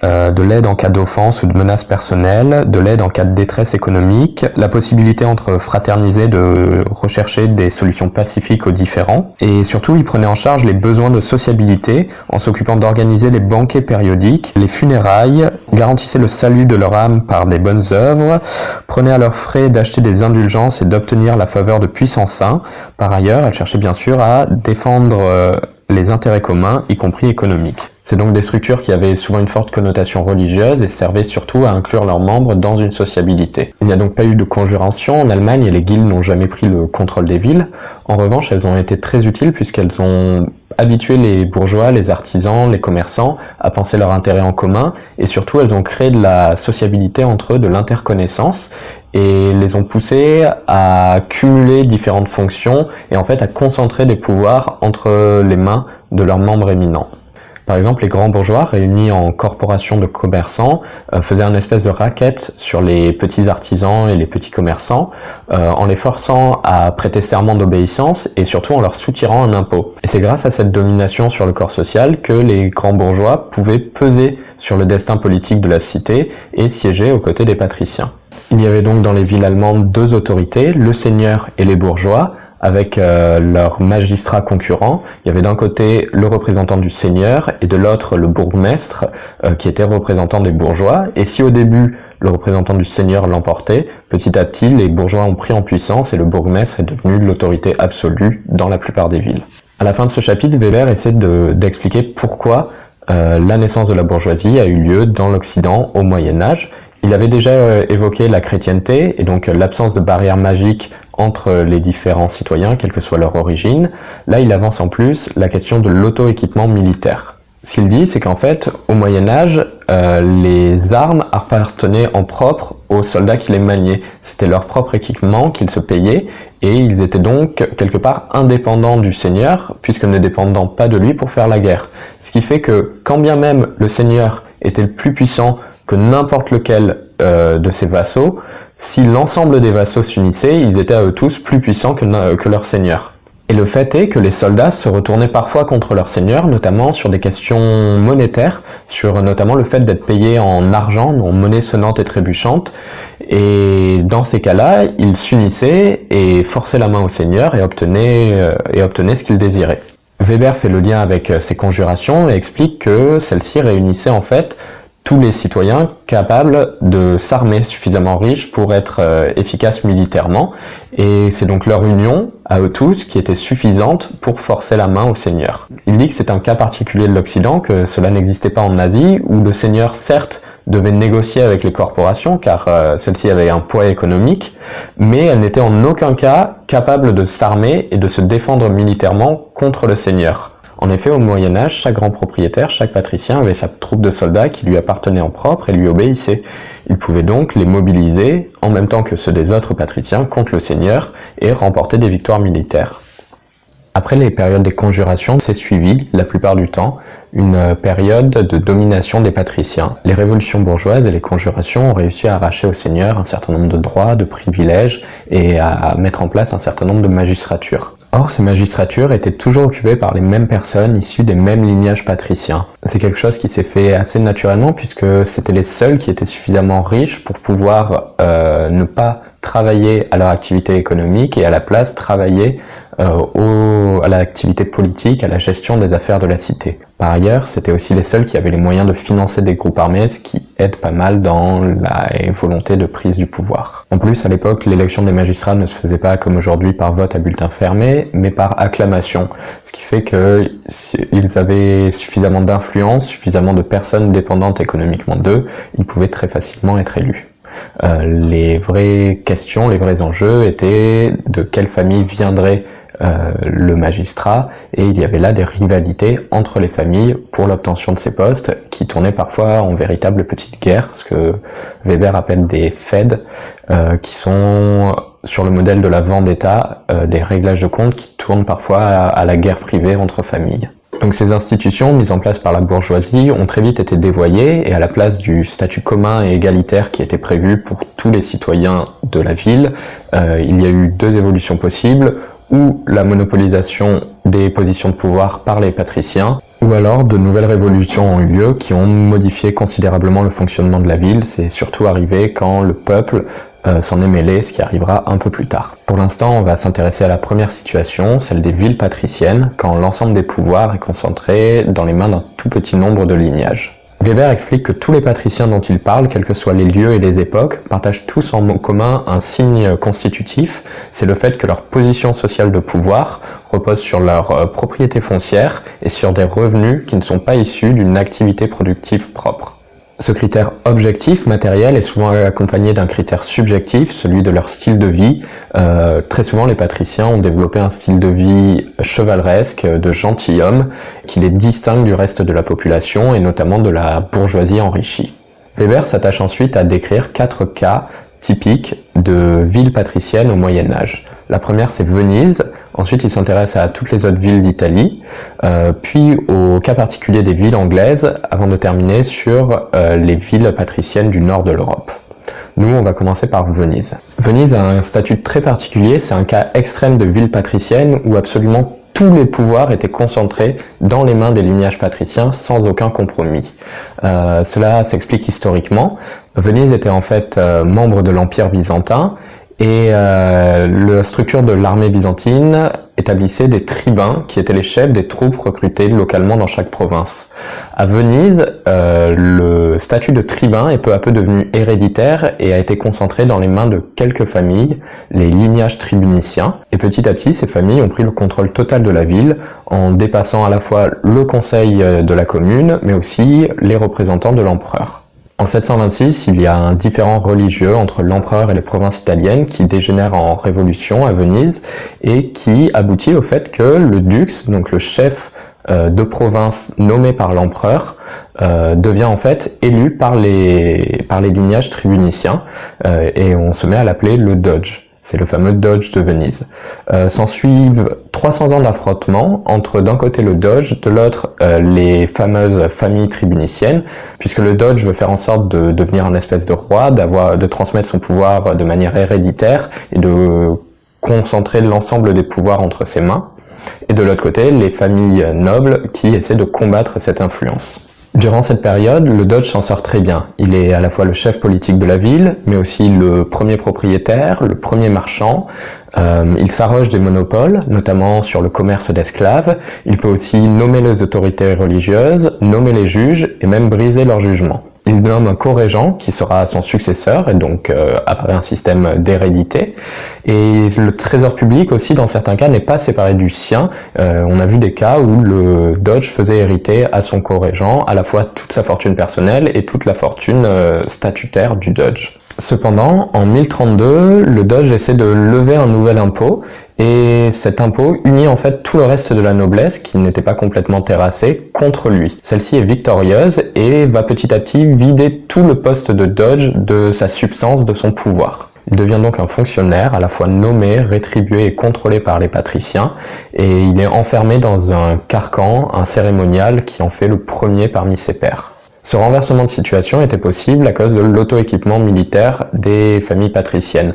De l'aide en cas d'offense ou de menace personnelle, de l'aide en cas de détresse économique, la possibilité entre fraterniser de rechercher des solutions pacifiques aux différends, et surtout il prenait en charge les besoins de sociabilité en s'occupant d'organiser les banquets périodiques, les funérailles, garantissait le salut de leur âme par des bonnes œuvres, prenait à leurs frais d'acheter des indulgences et d'obtenir la faveur de puissants saints. Par ailleurs, elle cherchait bien sûr à défendre les intérêts communs, y compris économiques. C'est donc des structures qui avaient souvent une forte connotation religieuse et servaient surtout à inclure leurs membres dans une sociabilité. Il n'y a donc pas eu de conjuration en Allemagne et les guildes n'ont jamais pris le contrôle des villes. En revanche, elles ont été très utiles puisqu'elles ont habitué les bourgeois, les artisans, les commerçants à penser leurs intérêts en commun et surtout elles ont créé de la sociabilité entre eux, de l'interconnaissance et les ont poussés à cumuler différentes fonctions et en fait à concentrer des pouvoirs entre les mains de leurs membres éminents. Par exemple, les grands bourgeois, réunis en corporation de commerçants, faisaient un espèce de racket sur les petits artisans et les petits commerçants, en les forçant à prêter serment d'obéissance et surtout en leur soutirant un impôt. Et c'est grâce à cette domination sur le corps social que les grands bourgeois pouvaient peser sur le destin politique de la cité et siéger aux côtés des patriciens. Il y avait donc dans les villes allemandes deux autorités, le seigneur et les bourgeois, avec leurs magistrats concurrents. Il y avait d'un côté le représentant du seigneur et de l'autre le bourgmestre qui était représentant des bourgeois. Et si au début le représentant du seigneur l'emportait, petit à petit les bourgeois ont pris en puissance et le bourgmestre est devenu l'autorité absolue dans la plupart des villes. À la fin de ce chapitre, Weber essaie d'expliquer pourquoi la naissance de la bourgeoisie a eu lieu dans l'Occident au Moyen-Âge. Il avait déjà évoqué la chrétienté et donc l'absence de barrières magiques entre les différents citoyens, quelle que soit leur origine. Là, il avance en plus la question de l'auto-équipement militaire. Ce qu'il dit, c'est qu'en fait, au Moyen-Âge, les armes appartenaient en propre aux soldats qui les maniaient. C'était leur propre équipement qu'ils se payaient et ils étaient donc quelque part indépendants du seigneur, puisque ne dépendant pas de lui pour faire la guerre. Ce qui fait que quand bien même le seigneur était le plus puissant que n'importe lequel de ses vassaux, si l'ensemble des vassaux s'unissaient, ils étaient à eux tous plus puissants que leur seigneur. Et le fait est que les soldats se retournaient parfois contre leurs seigneurs, notamment sur des questions monétaires, sur notamment le fait d'être payés en argent, en monnaie sonnante et trébuchante. Et dans ces cas-là, ils s'unissaient et forçaient la main au seigneur et obtenaient ce qu'ils désiraient. Weber fait le lien avec ces conjurations et explique que celles-ci réunissaient en fait tous les citoyens capables de s'armer suffisamment riches pour être efficaces militairement, et c'est donc leur union, à eux tous, qui était suffisante pour forcer la main au seigneur. Il dit que c'est un cas particulier de l'Occident, que cela n'existait pas en Asie, où le seigneur, certes, devait négocier avec les corporations, car celles-ci avaient un poids économique, mais elles n'étaient en aucun cas capables de s'armer et de se défendre militairement contre le seigneur. En effet, au Moyen-Âge, chaque grand propriétaire, chaque patricien avait sa troupe de soldats qui lui appartenait en propre et lui obéissait. Il pouvait donc les mobiliser, en même temps que ceux des autres patriciens, contre le seigneur et remporter des victoires militaires. Après les périodes des conjurations, s'est suivi, la plupart du temps, une période de domination des patriciens. Les révolutions bourgeoises et les conjurations ont réussi à arracher au seigneur un certain nombre de droits, de privilèges et à mettre en place un certain nombre de magistratures. Or, ces magistratures étaient toujours occupées par les mêmes personnes issues des mêmes lignages patriciens. C'est quelque chose qui s'est fait assez naturellement puisque c'était les seuls qui étaient suffisamment riches pour pouvoir ne pas travailler à leur activité économique et à la place travailler à l'activité politique, à la gestion des affaires de la cité. Par ailleurs, c'était aussi les seuls qui avaient les moyens de financer des groupes armés, ce qui aide pas mal dans la volonté de prise du pouvoir. En plus, à l'époque, l'élection des magistrats ne se faisait pas comme aujourd'hui par vote à bulletin fermé, mais par acclamation, ce qui fait qu'ils avaient suffisamment d'influence, suffisamment de personnes dépendantes économiquement d'eux, ils pouvaient très facilement être élus. Les vraies questions, les vrais enjeux étaient de quelle famille viendrait le magistrat, et il y avait là des rivalités entre les familles pour l'obtention de ces postes qui tournaient parfois en véritable petite guerre, ce que Weber appelle des feuds, qui sont sur le modèle de la vendetta, des réglages de comptes qui tournent parfois à la guerre privée entre familles. Donc ces institutions mises en place par la bourgeoisie ont très vite été dévoyées et à la place du statut commun et égalitaire qui était prévu pour tous les citoyens de la ville, il y a eu deux évolutions possibles, ou la monopolisation des positions de pouvoir par les patriciens, ou alors de nouvelles révolutions ont eu lieu qui ont modifié considérablement le fonctionnement de la ville. C'est surtout arrivé quand le peuple s'en est mêlé, ce qui arrivera un peu plus tard. Pour l'instant, on va s'intéresser à la première situation, celle des villes patriciennes, quand l'ensemble des pouvoirs est concentré dans les mains d'un tout petit nombre de lignages. Weber explique que tous les patriciens dont il parle, quels que soient les lieux et les époques, partagent tous en commun un signe constitutif, c'est le fait que leur position sociale de pouvoir repose sur leur propriété foncière et sur des revenus qui ne sont pas issus d'une activité productive propre. Ce critère objectif, matériel, est souvent accompagné d'un critère subjectif, celui de leur style de vie. Très souvent, les patriciens ont développé un style de vie chevaleresque, de gentilhomme, qui les distingue du reste de la population et notamment de la bourgeoisie enrichie. Weber s'attache ensuite à décrire 4 cas typiques de villes patriciennes au Moyen-Âge. La première, c'est Venise. Ensuite, il s'intéresse à toutes les autres villes d'Italie, puis au cas particulier des villes anglaises, avant de terminer sur les villes patriciennes du nord de l'Europe. Nous, on va commencer par Venise. Venise a un statut très particulier, c'est un cas extrême de ville patricienne où absolument tous les pouvoirs étaient concentrés dans les mains des lignages patriciens sans aucun compromis. Cela s'explique historiquement. Venise était en fait membre de l'Empire byzantin et la structure de l'armée byzantine établissait des tribuns qui étaient les chefs des troupes recrutées localement dans chaque province. À Venise, le statut de tribun est peu à peu devenu héréditaire et a été concentré dans les mains de quelques familles, les lignages tribuniciens. Et petit à petit, ces familles ont pris le contrôle total de la ville en dépassant à la fois le conseil de la commune, mais aussi les représentants de l'empereur. En 726, il y a un différend religieux entre l'empereur et les provinces italiennes qui dégénère en révolution à Venise et qui aboutit au fait que le dux, donc le chef de province nommé par l'empereur, devient en fait élu par les lignages tribuniciens et on se met à l'appeler le doge. C'est le fameux doge de Venise. S'ensuivent 300 ans d'affrontements entre d'un côté le doge, de l'autre les fameuses familles tribuniciennes, puisque le doge veut faire en sorte de devenir un espèce de roi, de transmettre son pouvoir de manière héréditaire et de concentrer l'ensemble des pouvoirs entre ses mains. et de l'autre côté, les familles nobles qui essaient de combattre cette influence. Durant cette période, le Doge s'en sort très bien. Il est à la fois le chef politique de la ville, mais aussi le premier propriétaire, le premier marchand. Il s'arroge des monopoles, notamment sur le commerce d'esclaves. Il peut aussi nommer les autorités religieuses, nommer les juges et même briser leur jugement. Il nomme un co-régent qui sera son successeur et donc apparaît un système d'hérédité. Et le trésor public aussi, dans certains cas, n'est pas séparé du sien. On a vu des cas où le Doge faisait hériter à son co-régent à la fois toute sa fortune personnelle et toute la fortune statutaire du Doge. Cependant, en 1032, le Doge essaie de lever un nouvel impôt et cet impôt unit en fait tout le reste de la noblesse qui n'était pas complètement terrassée contre lui. Celle-ci est victorieuse et va petit à petit vider tout le poste de Doge de sa substance, de son pouvoir. Il devient donc un fonctionnaire à la fois nommé, rétribué et contrôlé par les patriciens et il est enfermé dans un carcan, un cérémonial qui en fait le premier parmi ses pairs. Ce renversement de situation était possible à cause de l'auto-équipement militaire des familles patriciennes.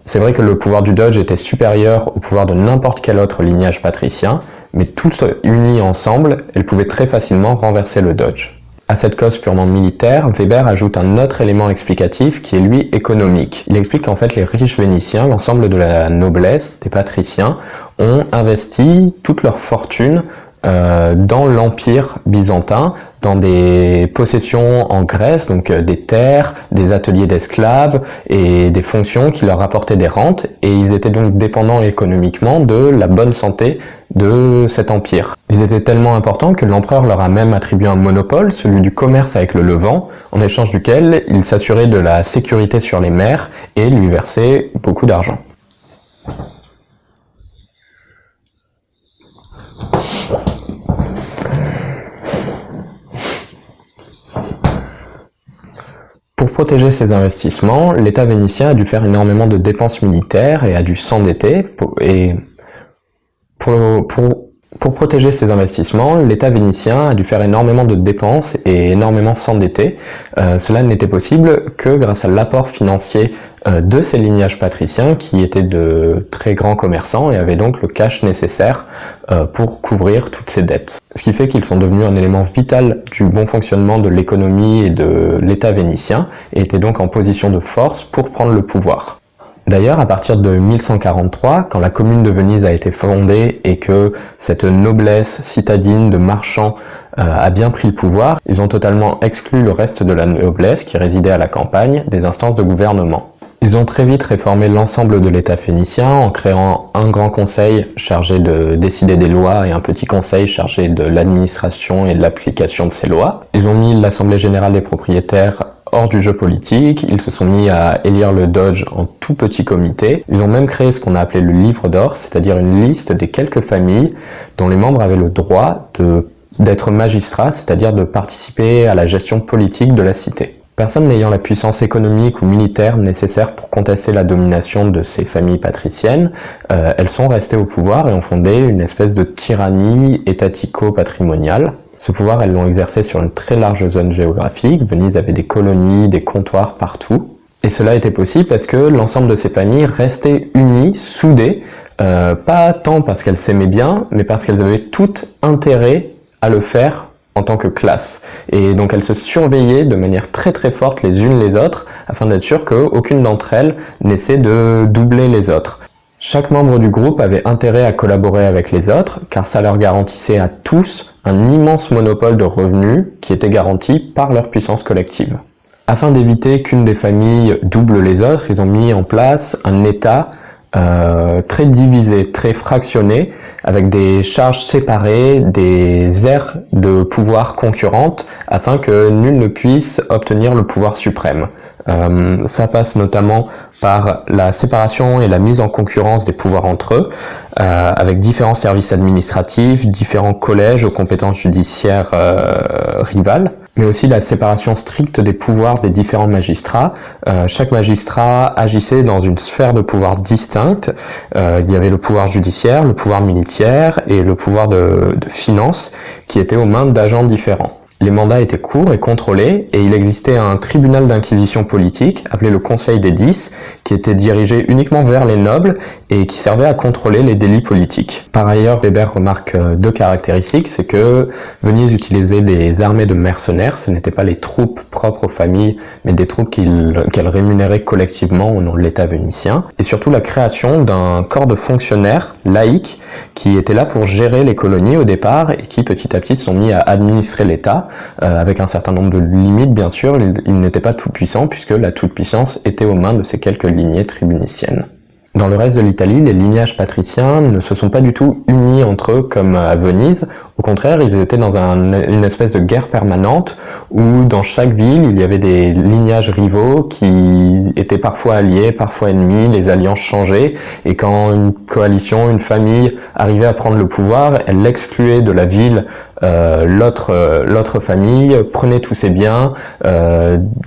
C'est vrai que le pouvoir du Doge était supérieur au pouvoir de n'importe quel autre lignage patricien, mais toutes unies ensemble, elles pouvaient très facilement renverser le Doge. À cette cause purement militaire, Weber ajoute un autre élément explicatif qui est lui économique. Il explique qu'en fait les riches vénitiens, l'ensemble de la noblesse, des patriciens, ont investi toute leur fortune dans l'Empire byzantin, dans des possessions en Grèce, donc des terres, des ateliers d'esclaves et des fonctions qui leur rapportaient des rentes, et ils étaient donc dépendants économiquement de la bonne santé de cet empire. Ils étaient tellement importants que l'empereur leur a même attribué un monopole, celui du commerce avec le Levant, en échange duquel il s'assurait de la sécurité sur les mers et lui versait beaucoup d'argent. Pour protéger ses investissements, l'État vénitien a dû faire énormément de dépenses militaires et a dû s'endetter. Pour protéger ses investissements, l'État vénitien a dû faire énormément de dépenses et énormément s'endetter. Cela n'était possible que grâce à l'apport financier de ces lignages patriciens qui étaient de très grands commerçants et avaient donc le cash nécessaire pour couvrir toutes ces dettes. Ce qui fait qu'ils sont devenus un élément vital du bon fonctionnement de l'économie et de l'État vénitien et étaient donc en position de force pour prendre le pouvoir. D'ailleurs, à partir de 1143, quand la commune de Venise a été fondée et que cette noblesse citadine de marchands a bien pris le pouvoir, ils ont totalement exclu le reste de la noblesse qui résidait à la campagne des instances de gouvernement. Ils ont très vite réformé l'ensemble de l'État phénicien en créant un grand conseil chargé de décider des lois et un petit conseil chargé de l'administration et de l'application de ces lois. Ils ont mis l'Assemblée générale des propriétaires hors du jeu politique, ils se sont mis à élire le Doge en tout petit comité. Ils ont même créé ce qu'on a appelé le livre d'or, c'est-à-dire une liste des quelques familles dont les membres avaient le droit d'être magistrats, c'est-à-dire de participer à la gestion politique de la cité. Personne n'ayant la puissance économique ou militaire nécessaire pour contester la domination de ces familles patriciennes, elles sont restées au pouvoir et ont fondé une espèce de tyrannie étatico-patrimoniale. Ce pouvoir, elles l'ont exercé sur une très large zone géographique. Venise avait des colonies, des comptoirs partout. Et cela était possible parce que l'ensemble de ces familles restaient unies, soudées, pas tant parce qu'elles s'aimaient bien, mais parce qu'elles avaient tout intérêt à le faire en tant que classe. Et donc elles se surveillaient de manière très très forte les unes les autres, afin d'être sûr qu'aucune d'entre elles n'essaie de doubler les autres. Chaque membre du groupe avait intérêt à collaborer avec les autres, car ça leur garantissait à tous un immense monopole de revenus qui était garanti par leur puissance collective. Afin d'éviter qu'une des familles double les autres, ils ont mis en place un État très divisé, très fractionné, avec des charges séparées, des aires de pouvoir concurrentes, afin que nul ne puisse obtenir le pouvoir suprême. Ça passe notamment par la séparation et la mise en concurrence des pouvoirs entre eux, avec différents services administratifs, différents collèges aux compétences judiciaires rivales, mais aussi la séparation stricte des pouvoirs des différents magistrats. Chaque magistrat agissait dans une sphère de pouvoir distincte. Il y avait le pouvoir judiciaire, le pouvoir militaire et le pouvoir de finance qui étaient aux mains d'agents différents. Les mandats étaient courts et contrôlés, et il existait un tribunal d'inquisition politique, appelé le Conseil des 10, qui était dirigé uniquement vers les nobles et qui servait à contrôler les délits politiques. Par ailleurs, Weber remarque deux caractéristiques, c'est que Venise utilisait des armées de mercenaires, ce n'étaient pas les troupes propres aux familles, mais des troupes qu'elle rémunérait collectivement au nom de l'État vénitien, et surtout la création d'un corps de fonctionnaires laïcs qui étaient là pour gérer les colonies au départ et qui petit à petit se sont mis à administrer l'État, avec un certain nombre de limites bien sûr. Il n'était pas tout puissant puisque la toute-puissance était aux mains de ces quelques lignées tribuniciennes. Dans le reste de l'Italie, les lignages patriciens ne se sont pas du tout unis entre eux comme à Venise. Au contraire, ils étaient dans une espèce de guerre permanente où dans chaque ville, il y avait des lignages rivaux qui étaient parfois alliés, parfois ennemis, les alliances changeaient, et quand une coalition, une famille arrivait à prendre le pouvoir, elle excluait de la ville l'autre famille, prenait tous ses biens,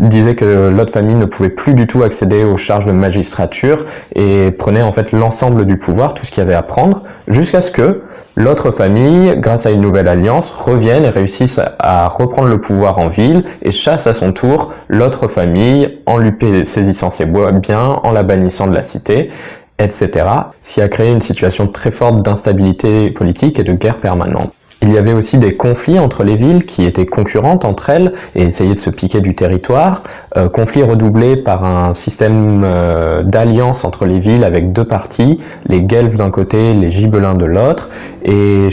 disait que l'autre famille ne pouvait plus du tout accéder aux charges de magistrature et prenait en fait l'ensemble du pouvoir, tout ce qu'il y avait à prendre, jusqu'à ce que l'autre famille, grâce à une nouvelle alliance, revienne et réussisse à reprendre le pouvoir en ville et chasse à son tour l'autre famille en lui saisissant ses biens, en la bannissant de la cité, etc. Ce qui a créé une situation très forte d'instabilité politique et de guerre permanente. Il y avait aussi des conflits entre les villes qui étaient concurrentes entre elles et essayaient de se piquer du territoire, conflits redoublés par un système d'alliance entre les villes avec deux parties, les Guelfes d'un côté, les Gibelins de l'autre, et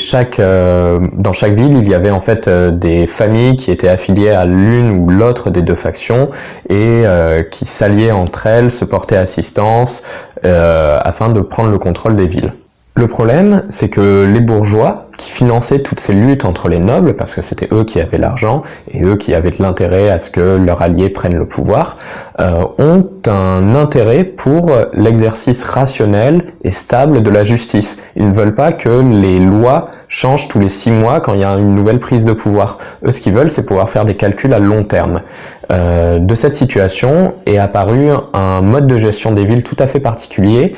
dans chaque ville il y avait en fait des familles qui étaient affiliées à l'une ou l'autre des deux factions et qui s'alliaient entre elles, se portaient assistance afin de prendre le contrôle des villes. Le problème, c'est que les bourgeois, qui finançaient toutes ces luttes entre les nobles, parce que c'était eux qui avaient l'argent, et eux qui avaient l'intérêt à ce que leurs alliés prennent le pouvoir, ont un intérêt pour l'exercice rationnel et stable de la justice. Ils ne veulent pas que les lois changent tous les 6 mois quand il y a une nouvelle prise de pouvoir. Eux, ce qu'ils veulent, c'est pouvoir faire des calculs à long terme. De cette situation est apparu un mode de gestion des villes tout à fait particulier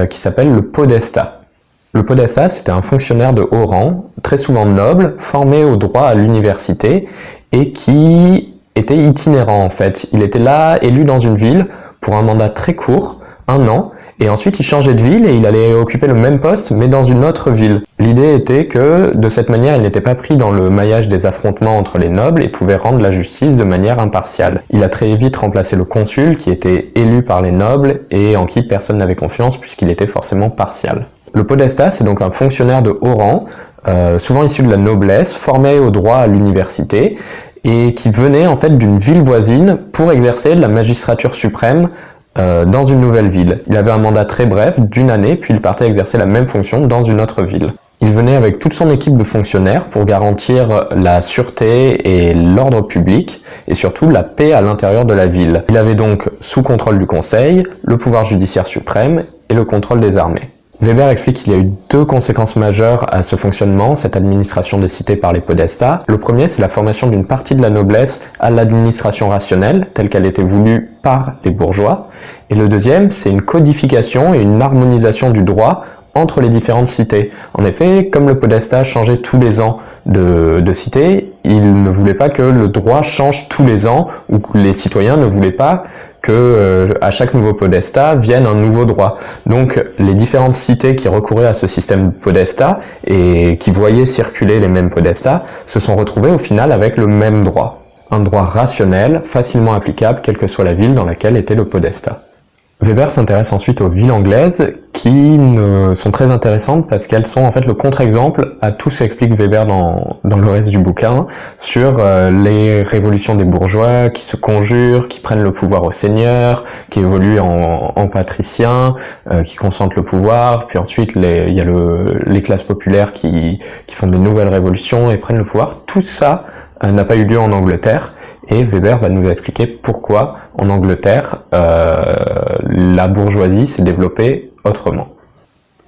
qui s'appelle le podestat. Le podestat, c'était un fonctionnaire de haut rang, très souvent noble, formé au droit à l'université et qui était itinérant en fait. Il était là, élu dans une ville pour un mandat très court, 1 an, et ensuite il changeait de ville et il allait occuper le même poste mais dans une autre ville. L'idée était que de cette manière il n'était pas pris dans le maillage des affrontements entre les nobles et pouvait rendre la justice de manière impartiale. Il a très vite remplacé le consul qui était élu par les nobles et en qui personne n'avait confiance puisqu'il était forcément partial. Le podestat, c'est donc un fonctionnaire de haut rang, souvent issu de la noblesse, formé au droit à l'université, et qui venait en fait d'une ville voisine pour exercer la magistrature suprême dans une nouvelle ville. Il avait un mandat très bref, d'1 année, puis il partait exercer la même fonction dans une autre ville. Il venait avec toute son équipe de fonctionnaires pour garantir la sûreté et l'ordre public, et surtout la paix à l'intérieur de la ville. Il avait donc, sous contrôle du conseil, le pouvoir judiciaire suprême et le contrôle des armées. Weber explique qu'il y a eu 2 conséquences majeures à ce fonctionnement, cette administration des cités par les podestats. Le premier, c'est la formation d'une partie de la noblesse à l'administration rationnelle, telle qu'elle était voulue par les bourgeois. Et le deuxième, c'est une codification et une harmonisation du droit entre les différentes cités. En effet, comme le podestat changeait tous les ans de cité, il ne voulait pas que le droit change tous les ans, ou que les citoyens ne voulaient pas que à chaque nouveau podestat vienne un nouveau droit. Donc les différentes cités qui recouraient à ce système de podestat et qui voyaient circuler les mêmes podestats se sont retrouvées au final avec le même droit. Un droit rationnel, facilement applicable, quelle que soit la ville dans laquelle était le podestat. Weber s'intéresse ensuite aux villes anglaises qui sont très intéressantes parce qu'elles sont en fait le contre-exemple à tout ce qu'explique Weber dans le reste du bouquin sur les révolutions des bourgeois qui se conjurent, qui prennent le pouvoir au seigneur, qui évoluent en patriciens, qui concentrent le pouvoir, puis ensuite il y a les classes populaires qui font de nouvelles révolutions et prennent le pouvoir. Tout ça n'a pas eu lieu en Angleterre, et Weber va nous expliquer pourquoi en Angleterre la bourgeoisie s'est développée autrement.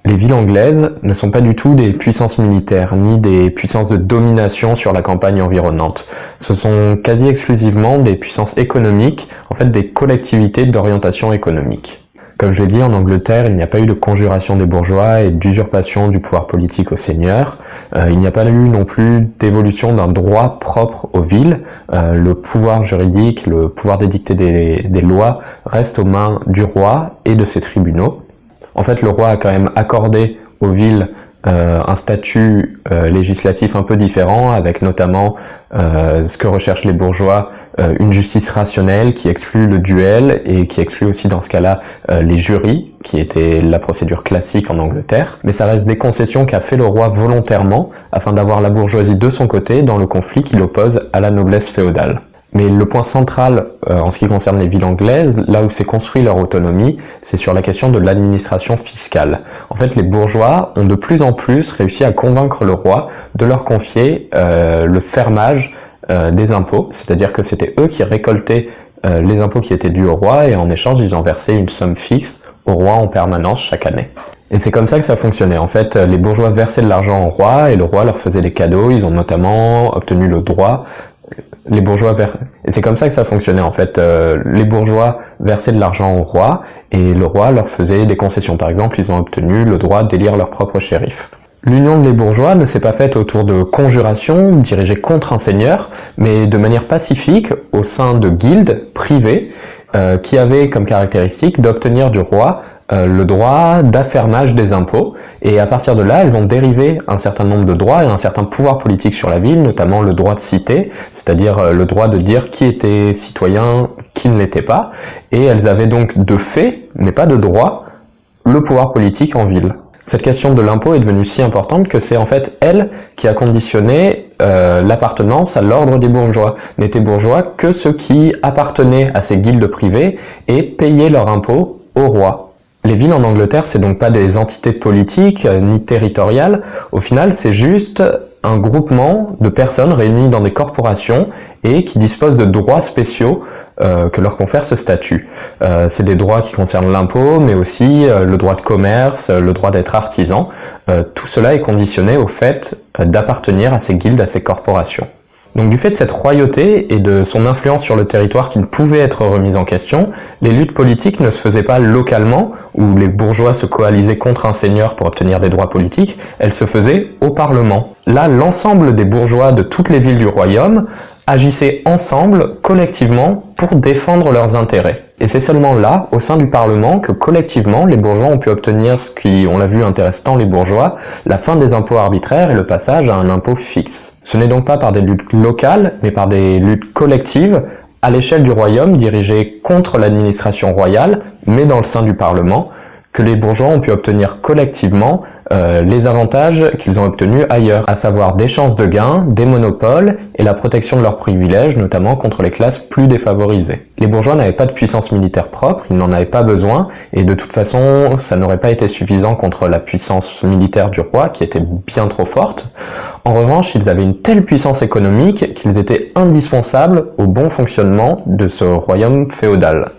Les villes anglaises ne sont pas du tout des puissances militaires, ni des puissances de domination sur la campagne environnante. Ce sont quasi exclusivement des puissances économiques, en fait des collectivités d'orientation économique. Comme je l'ai dit, en Angleterre, il n'y a pas eu de conjuration des bourgeois et d'usurpation du pouvoir politique aux seigneurs. Il n'y a pas eu non plus d'évolution d'un droit propre aux villes. Le pouvoir juridique, le pouvoir d'édicter des lois reste aux mains du roi et de ses tribunaux. En fait, le roi a quand même accordé aux villes un statut législatif un peu différent, avec notamment ce que recherchent les bourgeois, une justice rationnelle qui exclut le duel et qui exclut aussi dans ce cas-là les jurys, qui était la procédure classique en Angleterre. Mais ça reste des concessions qu'a fait le roi volontairement afin d'avoir la bourgeoisie de son côté dans le conflit qui l'oppose à la noblesse féodale. Mais le point central en ce qui concerne les villes anglaises, là où s'est construit leur autonomie, c'est sur la question de l'administration fiscale. En fait, les bourgeois ont de plus en plus réussi à convaincre le roi de leur confier le fermage des impôts, c'est-à-dire que c'était eux qui récoltaient les impôts qui étaient dus au roi et en échange, ils en versaient une somme fixe au roi en permanence chaque année. Et c'est comme ça que ça fonctionnait. En fait, les bourgeois versaient de l'argent au roi et le roi leur faisait des cadeaux. Ils ont notamment obtenu le droit. Et c'est comme ça que ça fonctionnait en fait. Les bourgeois versaient de l'argent au roi et le roi leur faisait des concessions. Par exemple, ils ont obtenu le droit d'élire leur propre shérif. L'union des bourgeois ne s'est pas faite autour de conjurations dirigées contre un seigneur, mais de manière pacifique au sein de guildes privées qui avaient comme caractéristique d'obtenir du roi le droit d'affermage des impôts, et à partir de là, elles ont dérivé un certain nombre de droits et un certain pouvoir politique sur la ville, notamment le droit de cité, c'est-à-dire le droit de dire qui était citoyen, qui ne l'était pas, et elles avaient donc de fait, mais pas de droit, le pouvoir politique en ville. Cette question de l'impôt est devenue si importante que c'est en fait elle qui a conditionné l'appartenance à l'ordre des bourgeois. N'étaient bourgeois que ceux qui appartenaient à ces guildes privées et payaient leur impôt au roi. Les villes en Angleterre, c'est donc pas des entités politiques ni territoriales. Au final, c'est juste un groupement de personnes réunies dans des corporations et qui disposent de droits spéciaux que leur confère ce statut. C'est des droits qui concernent l'impôt, mais aussi le droit de commerce, le droit d'être artisan. Tout cela est conditionné au fait d'appartenir à ces guildes, à ces corporations. Donc du fait de cette royauté et de son influence sur le territoire qui ne pouvait être remise en question, les luttes politiques ne se faisaient pas localement, où les bourgeois se coalisaient contre un seigneur pour obtenir des droits politiques, elles se faisaient au Parlement. Là, l'ensemble des bourgeois de toutes les villes du royaume agissaient ensemble, collectivement, pour défendre leurs intérêts. Et c'est seulement là, au sein du Parlement, que collectivement, les bourgeois ont pu obtenir ce qui, on l'a vu, intéresse tant les bourgeois, la fin des impôts arbitraires et le passage à un impôt fixe. Ce n'est donc pas par des luttes locales, mais par des luttes collectives, à l'échelle du royaume, dirigées contre l'administration royale, mais dans le sein du Parlement, que les bourgeois ont pu obtenir collectivement les avantages qu'ils ont obtenus ailleurs, à savoir des chances de gain, des monopoles et la protection de leurs privilèges, notamment contre les classes plus défavorisées. Les bourgeois n'avaient pas de puissance militaire propre, ils n'en avaient pas besoin, et de toute façon, ça n'aurait pas été suffisant contre la puissance militaire du roi, qui était bien trop forte. En revanche, ils avaient une telle puissance économique qu'ils étaient indispensables au bon fonctionnement de ce royaume féodal.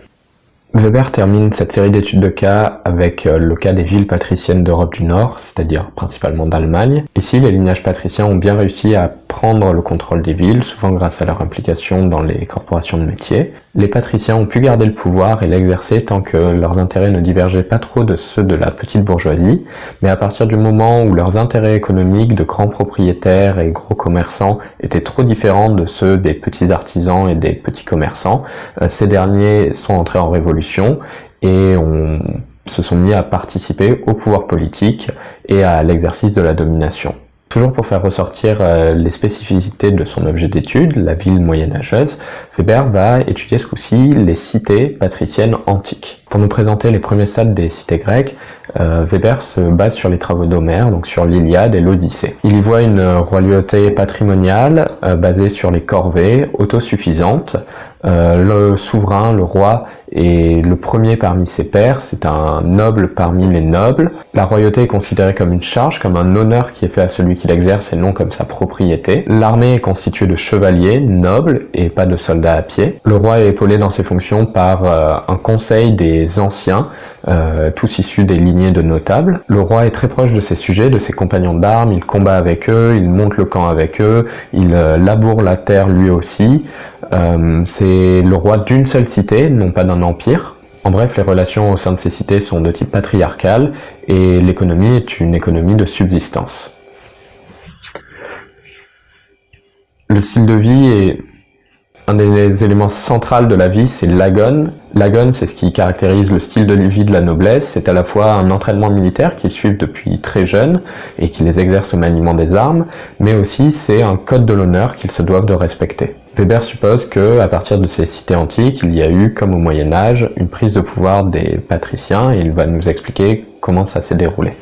Weber termine cette série d'études de cas avec le cas des villes patriciennes d'Europe du Nord, c'est-à-dire principalement d'Allemagne. Ici, les lignages patriciens ont bien réussi à prendre le contrôle des villes, souvent grâce à leur implication dans les corporations de métiers. Les patriciens ont pu garder le pouvoir et l'exercer tant que leurs intérêts ne divergeaient pas trop de ceux de la petite bourgeoisie, mais à partir du moment où leurs intérêts économiques de grands propriétaires et gros commerçants étaient trop différents de ceux des petits artisans et des petits commerçants, ces derniers sont entrés en révolution et se sont mis à participer au pouvoir politique et à l'exercice de la domination. Toujours pour faire ressortir les spécificités de son objet d'étude, la ville moyenâgeuse, Weber va étudier ce coup-ci les cités patriciennes antiques. Pour nous présenter les premiers stades des cités grecques, Weber se base sur les travaux d'Homère, donc sur l'Iliade et l'Odyssée. Il y voit une royauté patrimoniale basée sur les corvées, autosuffisante. Le souverain, le roi, est le premier parmi ses pairs, c'est un noble parmi les nobles. La royauté est considérée comme une charge, comme un honneur qui est fait à celui qui l'exerce et non comme sa propriété. L'armée est constituée de chevaliers, nobles, et pas de soldats à pied. Le roi est épaulé dans ses fonctions par un conseil des anciens, tous issus des lignées de notables. Le roi est très proche de ses sujets, de ses compagnons d'armes, il combat avec eux, il monte le camp avec eux, il laboure la terre lui aussi. C'est le roi d'une seule cité, non pas d'un empire. En bref, les relations au sein de ces cités sont de type patriarcal et l'économie est une économie de subsistance. Le style de vie est un des éléments centraux de la vie, c'est l'agon. L'agon, c'est ce qui caractérise le style de vie de la noblesse. C'est à la fois un entraînement militaire qu'ils suivent depuis très jeunes et qui les exerce au maniement des armes, mais aussi c'est un code de l'honneur qu'ils se doivent de respecter. Weber suppose que, à partir de ces cités antiques, il y a eu, comme au Moyen-Âge, une prise de pouvoir des patriciens et il va nous expliquer comment ça s'est déroulé.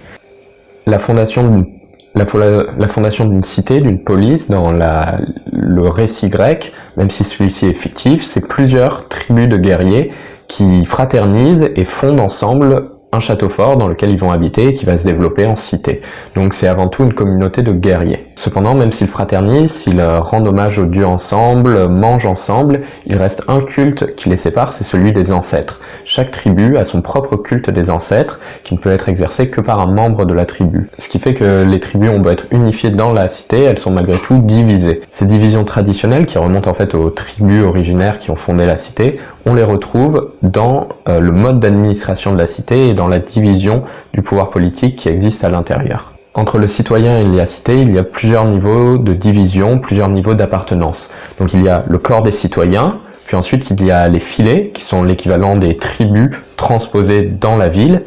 La fondation d'une cité, d'une police, dans le récit grec, même si celui-ci est fictif, c'est plusieurs tribus de guerriers qui fraternisent et fondent ensemble un château fort dans lequel ils vont habiter et qui va se développer en cité. Donc c'est avant tout une communauté de guerriers. Cependant, même s'ils fraternisent, s'ils rendent hommage aux dieux ensemble, mangent ensemble, il reste un culte qui les sépare, c'est celui des ancêtres. Chaque tribu a son propre culte des ancêtres, qui ne peut être exercé que par un membre de la tribu. Ce qui fait que les tribus ont beau être unifiées dans la cité, elles sont malgré tout divisées. Ces divisions traditionnelles, qui remontent en fait aux tribus originaires qui ont fondé la cité, on les retrouve dans le mode d'administration de la cité et dans la division du pouvoir politique qui existe à l'intérieur. Entre le citoyen et la cité, il y a plusieurs niveaux de division, plusieurs niveaux d'appartenance. Donc il y a le corps des citoyens, puis ensuite il y a les filets, qui sont l'équivalent des tribus transposées dans la ville,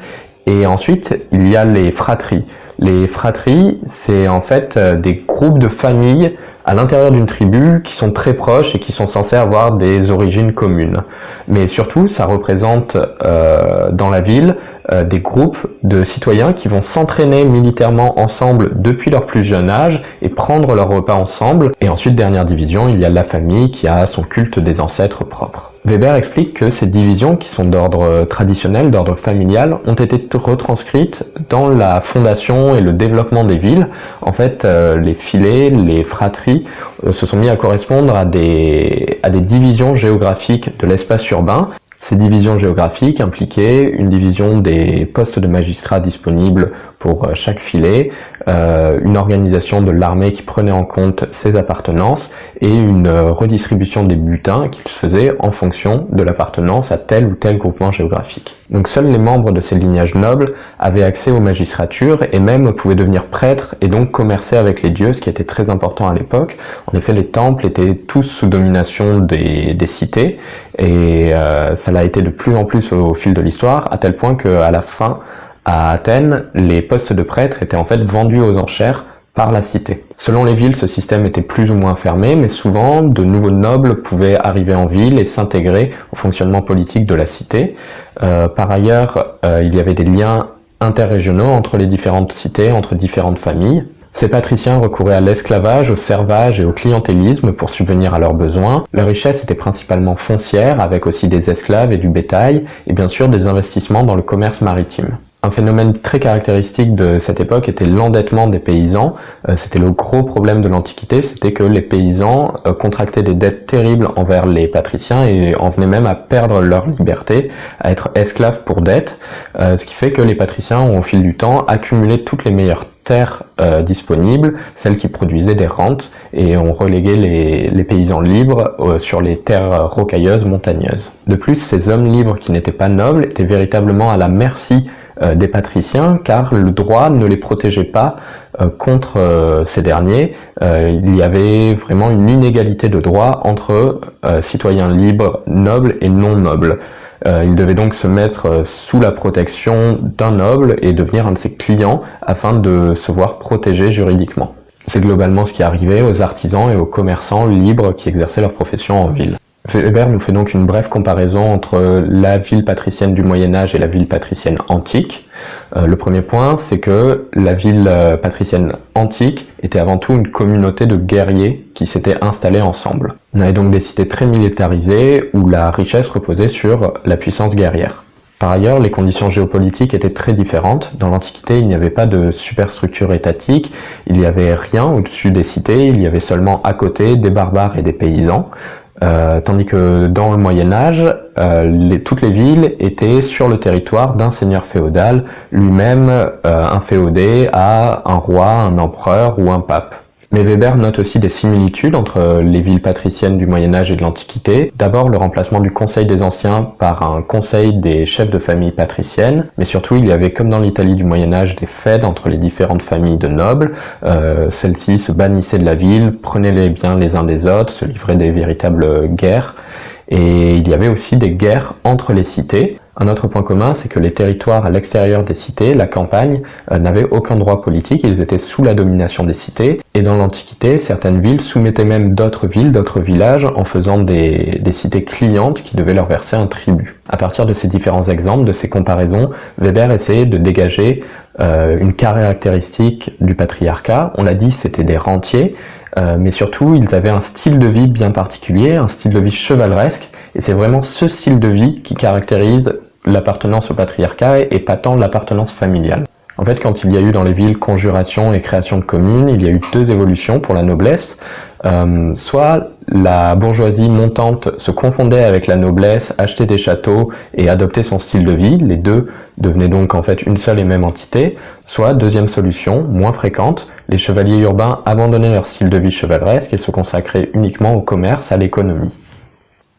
et ensuite il y a les fratries. Les fratries, c'est en fait des groupes de familles à l'intérieur d'une tribu qui sont très proches et qui sont censés avoir des origines communes. Mais surtout, ça représente dans la ville des groupes de citoyens qui vont s'entraîner militairement ensemble depuis leur plus jeune âge et prendre leur repas ensemble. Et ensuite, dernière division, il y a la famille qui a son culte des ancêtres propres. Weber explique que ces divisions, qui sont d'ordre traditionnel, d'ordre familial, ont été retranscrites dans la fondation et le développement des villes. En fait, les filets, les fratries se sont mis à correspondre à des divisions géographiques de l'espace urbain. Ces divisions géographiques impliquaient une division des postes de magistrats disponibles pour chaque filet, une organisation de l'armée qui prenait en compte ses appartenances et une redistribution des butins qui se faisait en fonction de l'appartenance à tel ou tel groupement géographique. Donc seuls les membres de ces lignages nobles avaient accès aux magistratures et même pouvaient devenir prêtres et donc commercer avec les dieux, ce qui était très important à l'époque. En effet, les temples étaient tous sous domination des cités et ça l'a été de plus en plus au fil de l'histoire, à tel point qu'à la fin, à Athènes, les postes de prêtres étaient en fait vendus aux enchères par la cité. Selon les villes, ce système était plus ou moins fermé, mais souvent, de nouveaux nobles pouvaient arriver en ville et s'intégrer au fonctionnement politique de la cité. Par ailleurs, il y avait des liens interrégionaux entre les différentes cités, entre différentes familles. Ces patriciens recouraient à l'esclavage, au servage et au clientélisme pour subvenir à leurs besoins. Leur richesse était principalement foncière, avec aussi des esclaves et du bétail, et bien sûr des investissements dans le commerce maritime. Un phénomène très caractéristique de cette époque était l'endettement des paysans. C'était le gros problème de l'Antiquité, c'était que les paysans contractaient des dettes terribles envers les patriciens et en venaient même à perdre leur liberté, à être esclaves pour dette, ce qui fait que les patriciens ont au fil du temps accumulé toutes les meilleures terres disponibles, celles qui produisaient des rentes, et ont relégué les paysans libres sur les terres rocailleuses montagneuses. De plus, ces hommes libres qui n'étaient pas nobles étaient véritablement à la merci des patriciens, car le droit ne les protégeait pas contre ces derniers. Il y avait vraiment une inégalité de droit entre citoyens libres, nobles et non nobles. Il devait donc se mettre sous la protection d'un noble et devenir un de ses clients afin de se voir protégé juridiquement. C'est globalement ce qui arrivait aux artisans et aux commerçants libres qui exerçaient leur profession en ville. Weber nous fait donc une brève comparaison entre la ville patricienne du Moyen-Âge et la ville patricienne antique. Le premier point, c'est que la ville patricienne antique était avant tout une communauté de guerriers qui s'étaient installés ensemble. On avait donc des cités très militarisées où la richesse reposait sur la puissance guerrière. Par ailleurs, les conditions géopolitiques étaient très différentes. Dans l'Antiquité, il n'y avait pas de superstructure étatique, il n'y avait rien au-dessus des cités, il y avait seulement à côté des barbares et des paysans. Tandis que dans le Moyen-Âge, toutes les villes étaient sur le territoire d'un seigneur féodal, lui-même inféodé à un roi, un empereur ou un pape. Mais Weber note aussi des similitudes entre les villes patriciennes du Moyen-Âge et de l'Antiquité. D'abord, le remplacement du Conseil des Anciens par un Conseil des chefs de famille patriciennes, mais surtout il y avait, comme dans l'Italie du Moyen-Âge, des feudes entre les différentes familles de nobles. Celles-ci se bannissaient de la ville, prenaient les biens les uns des autres, se livraient des véritables guerres. Et il y avait aussi des guerres entre les cités. Un autre point commun, c'est que les territoires à l'extérieur des cités, la campagne, n'avaient aucun droit politique, ils étaient sous la domination des cités. Et dans l'Antiquité, certaines villes soumettaient même d'autres villes, d'autres villages, en faisant des cités clientes qui devaient leur verser un tribut. À partir de ces différents exemples, de ces comparaisons, Weber essayait de dégager une caractéristique du patriarcat. On l'a dit, c'était des rentiers, mais surtout, ils avaient un style de vie bien particulier, un style de vie chevaleresque, et c'est vraiment ce style de vie qui caractérise l'appartenance au patriarcat et pas tant l'appartenance familiale. En fait, quand il y a eu dans les villes conjuration et création de communes, il y a eu deux évolutions pour la noblesse. Soit la bourgeoisie montante se confondait avec la noblesse, achetait des châteaux et adoptait son style de vie, les deux devenaient donc en fait une seule et même entité. Soit, deuxième solution, moins fréquente, les chevaliers urbains abandonnaient leur style de vie chevaleresque et se consacraient uniquement au commerce, à l'économie.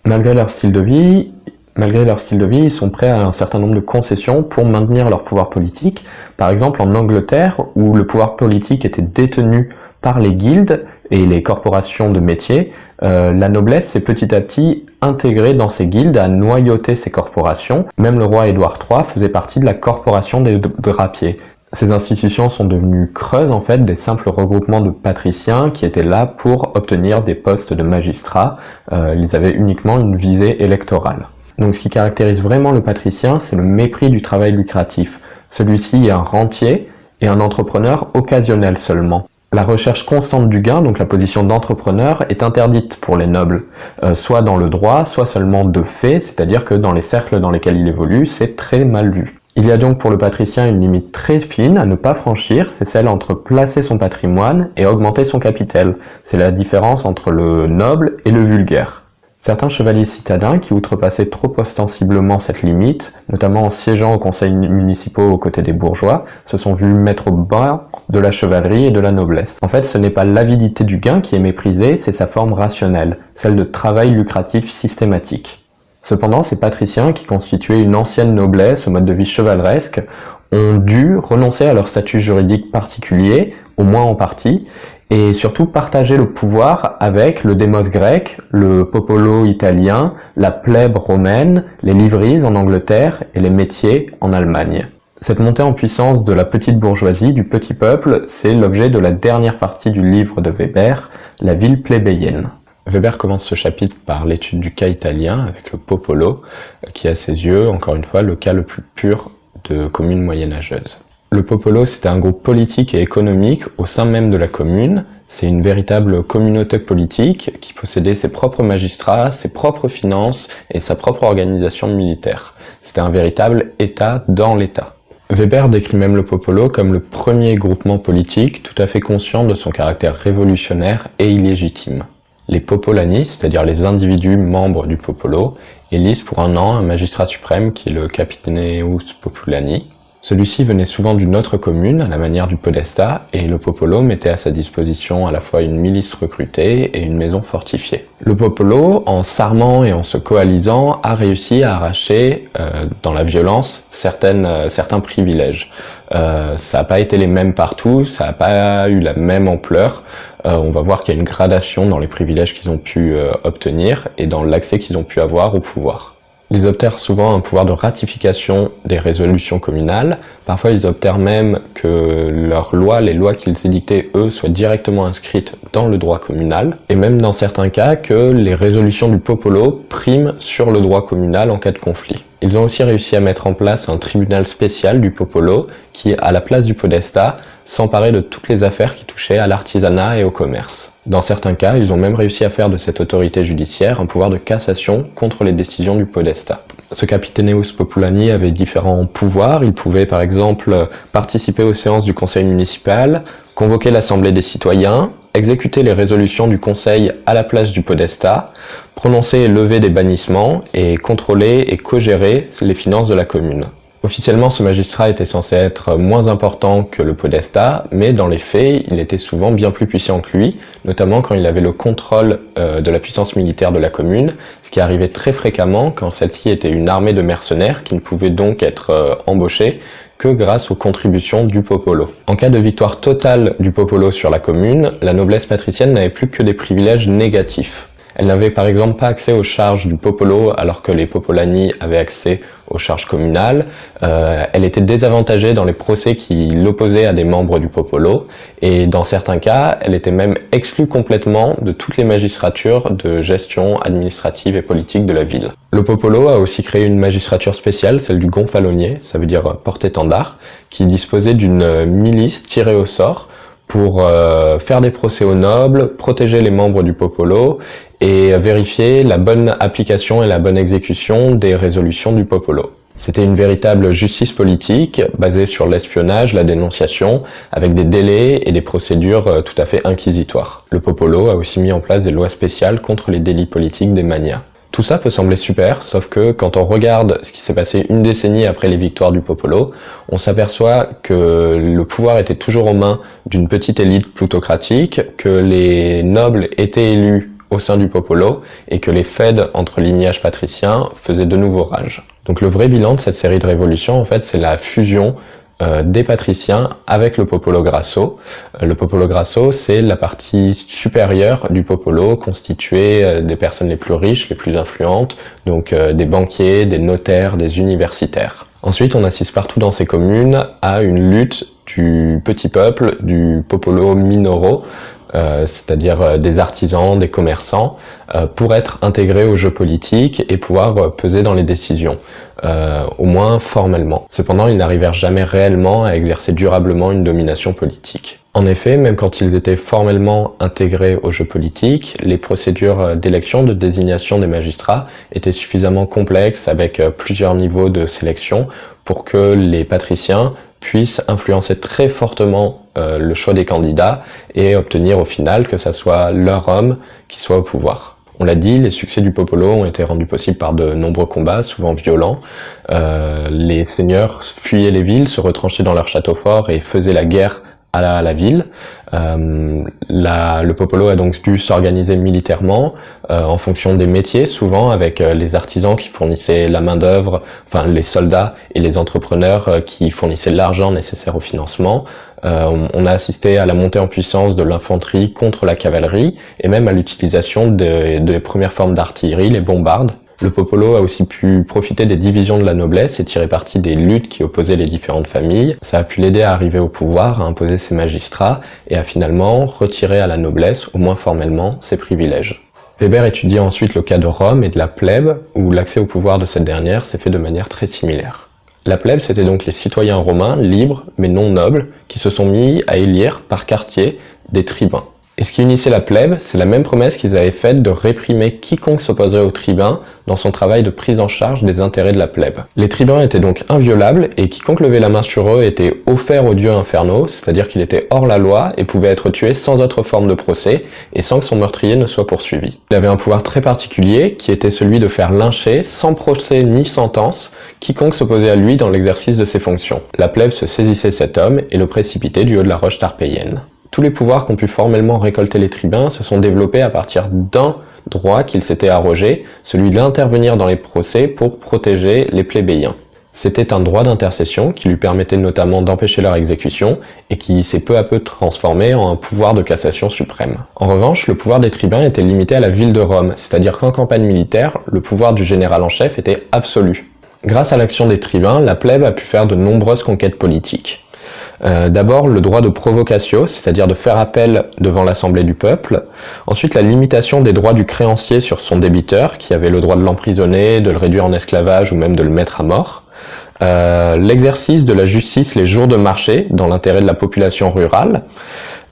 Malgré leur style de vie, ils sont prêts à un certain nombre de concessions pour maintenir leur pouvoir politique. Par exemple, en Angleterre, où le pouvoir politique était détenu par les guildes et les corporations de métiers, la noblesse s'est petit à petit intégrée dans ces guildes, à noyauter ces corporations. Même le roi Édouard III faisait partie de la corporation des drapiers. Ces institutions sont devenues creuses, en fait, des simples regroupements de patriciens qui étaient là pour obtenir des postes de magistrats. Ils avaient uniquement une visée électorale. Donc ce qui caractérise vraiment le patricien, c'est le mépris du travail lucratif. Celui-ci est un rentier et un entrepreneur occasionnel seulement. La recherche constante du gain, donc la position d'entrepreneur, est interdite pour les nobles, soit dans le droit, soit seulement de fait, c'est-à-dire que dans les cercles dans lesquels il évolue, c'est très mal vu. Il y a donc pour le patricien une limite très fine à ne pas franchir, c'est celle entre placer son patrimoine et augmenter son capital. C'est la différence entre le noble et le vulgaire. Certains chevaliers citadins qui outrepassaient trop ostensiblement cette limite, notamment en siégeant aux conseils municipaux aux côtés des bourgeois, se sont vus mettre au bas de la chevalerie et de la noblesse. En fait, ce n'est pas l'avidité du gain qui est méprisée, c'est sa forme rationnelle, celle de travail lucratif systématique. Cependant, ces patriciens, qui constituaient une ancienne noblesse au mode de vie chevaleresque, ont dû renoncer à leur statut juridique particulier, au moins en partie, et surtout partager le pouvoir avec le démos grec, le popolo italien, la plèbe romaine, les livrees en Angleterre et les métiers en Allemagne. Cette montée en puissance de la petite bourgeoisie, du petit peuple, c'est l'objet de la dernière partie du livre de Weber, la ville plébéienne. Weber commence ce chapitre par l'étude du cas italien avec le popolo, qui est à ses yeux, encore une fois, le cas le plus pur de commune moyenâgeuse. Le popolo, c'était un groupe politique et économique au sein même de la commune. C'est une véritable communauté politique qui possédait ses propres magistrats, ses propres finances et sa propre organisation militaire. C'était un véritable État dans l'État. Weber décrit même le popolo comme le premier groupement politique tout à fait conscient de son caractère révolutionnaire et illégitime. Les popolani, c'est-à-dire les individus membres du popolo, élisent pour un an un magistrat suprême qui est le Capitaneus Populani. Celui-ci venait souvent d'une autre commune, à la manière du podestat, et le popolo mettait à sa disposition à la fois une milice recrutée et une maison fortifiée. Le popolo, en s'armant et en se coalisant, a réussi à arracher, dans la violence, certains privilèges. Ça n'a pas été les mêmes partout, ça n'a pas eu la même ampleur. On va voir qu'il y a une gradation dans les privilèges qu'ils ont pu obtenir et dans l'accès qu'ils ont pu avoir au pouvoir. Ils obtinrent souvent un pouvoir de ratification des résolutions communales. Parfois, ils obtinrent même que leurs lois, les lois qu'ils édictaient, eux, soient directement inscrites dans le droit communal. Et même dans certains cas, que les résolutions du popolo priment sur le droit communal en cas de conflit. Ils ont aussi réussi à mettre en place un tribunal spécial du popolo qui, à la place du podestat, s'emparait de toutes les affaires qui touchaient à l'artisanat et au commerce. Dans certains cas, ils ont même réussi à faire de cette autorité judiciaire un pouvoir de cassation contre les décisions du podestat. Ce Capitaneus Populani avait différents pouvoirs. Il pouvait par exemple participer aux séances du conseil municipal, convoquer l'assemblée des citoyens, exécuter les résolutions du conseil à la place du podestat, prononcer et lever des bannissements et contrôler et co-gérer les finances de la commune. Officiellement, ce magistrat était censé être moins important que le podestat, mais dans les faits, il était souvent bien plus puissant que lui, notamment quand il avait le contrôle de la puissance militaire de la commune, ce qui arrivait très fréquemment quand celle-ci était une armée de mercenaires qui ne pouvaient donc être embauchés que grâce aux contributions du popolo. En cas de victoire totale du popolo sur la commune, la noblesse patricienne n'avait plus que des privilèges négatifs. Elle n'avait par exemple pas accès aux charges du popolo alors que les popolani avaient accès aux charges communales. Elle était désavantagée dans les procès qui l'opposaient à des membres du popolo et dans certains cas, elle était même exclue complètement de toutes les magistratures de gestion administrative et politique de la ville. Le popolo a aussi créé une magistrature spéciale, celle du gonfalonier, ça veut dire porte-étendard, qui disposait d'une milice tirée au sort pour faire des procès aux nobles, protéger les membres du popolo et vérifier la bonne application et la bonne exécution des résolutions du popolo. C'était une véritable justice politique basée sur l'espionnage, la dénonciation, avec des délais et des procédures tout à fait inquisitoires. Le popolo a aussi mis en place des lois spéciales contre les délits politiques des manias. Tout ça peut sembler super, sauf que quand on regarde ce qui s'est passé une décennie après les victoires du popolo, on s'aperçoit que le pouvoir était toujours aux mains d'une petite élite plutocratique, que les nobles étaient élus au sein du popolo et que les feuds entre lignages patriciens faisaient de nouveau rage. Donc le vrai bilan de cette série de révolutions, en fait, c'est la fusion des patriciens avec le popolo grasso. Le popolo grasso, c'est la partie supérieure du popolo, constituée des personnes les plus riches, les plus influentes, donc des banquiers, des notaires, des universitaires. Ensuite, on assiste partout dans ces communes à une lutte du petit peuple, du popolo minoro, c'est-à-dire des artisans, des commerçants, pour être intégrés au jeu politique et pouvoir peser dans les décisions, au moins formellement. Cependant, ils n'arrivèrent jamais réellement à exercer durablement une domination politique. En effet, même quand ils étaient formellement intégrés au jeu politique, les procédures d'élection, de désignation des magistrats étaient suffisamment complexes avec plusieurs niveaux de sélection pour que les patriciens puissent influencer très fortement le choix des candidats et obtenir au final que ça soit leur homme qui soit au pouvoir. On l'a dit, les succès du popolo ont été rendus possibles par de nombreux combats, souvent violents. Les seigneurs fuyaient les villes, se retranchaient dans leurs châteaux forts et faisaient la guerre à la ville. Le popolo a donc dû s'organiser militairement en fonction des métiers, souvent avec les artisans qui fournissaient la main d'œuvre, enfin les soldats et les entrepreneurs qui fournissaient l'argent nécessaire au financement. On a assisté à la montée en puissance de l'infanterie contre la cavalerie et même à l'utilisation des premières formes d'artillerie, les bombardes. Le popolo a aussi pu profiter des divisions de la noblesse et tirer parti des luttes qui opposaient les différentes familles. Ça a pu l'aider à arriver au pouvoir, à imposer ses magistrats et à finalement retirer à la noblesse, au moins formellement, ses privilèges. Weber étudie ensuite le cas de Rome et de la plèbe, où l'accès au pouvoir de cette dernière s'est fait de manière très similaire. La plèbe, c'était donc les citoyens romains, libres mais non nobles, qui se sont mis à élire par quartier des tribuns. Et ce qui unissait la plèbe, c'est la même promesse qu'ils avaient faite de réprimer quiconque s'opposerait au tribun dans son travail de prise en charge des intérêts de la plèbe. Les tribuns étaient donc inviolables et quiconque levait la main sur eux était offert aux dieux infernaux, c'est-à-dire qu'il était hors la loi et pouvait être tué sans autre forme de procès et sans que son meurtrier ne soit poursuivi. Il avait un pouvoir très particulier qui était celui de faire lyncher sans procès ni sentence quiconque s'opposait à lui dans l'exercice de ses fonctions. La plèbe se saisissait de cet homme et le précipitait du haut de la roche tarpéienne. Tous les pouvoirs qu'ont pu formellement récolter les tribuns se sont développés à partir d'un droit qu'ils s'étaient arrogé, celui d'intervenir dans les procès pour protéger les plébéiens. C'était un droit d'intercession qui lui permettait notamment d'empêcher leur exécution et qui s'est peu à peu transformé en un pouvoir de cassation suprême. En revanche, le pouvoir des tribuns était limité à la ville de Rome, c'est-à-dire qu'en campagne militaire, le pouvoir du général en chef était absolu. Grâce à l'action des tribuns, la plèbe a pu faire de nombreuses conquêtes politiques. D'abord le droit de provocatio, c'est-à-dire de faire appel devant l'assemblée du peuple. Ensuite la limitation des droits du créancier sur son débiteur, qui avait le droit de l'emprisonner, de le réduire en esclavage ou même de le mettre à mort. L'exercice de la justice les jours de marché, dans l'intérêt de la population rurale.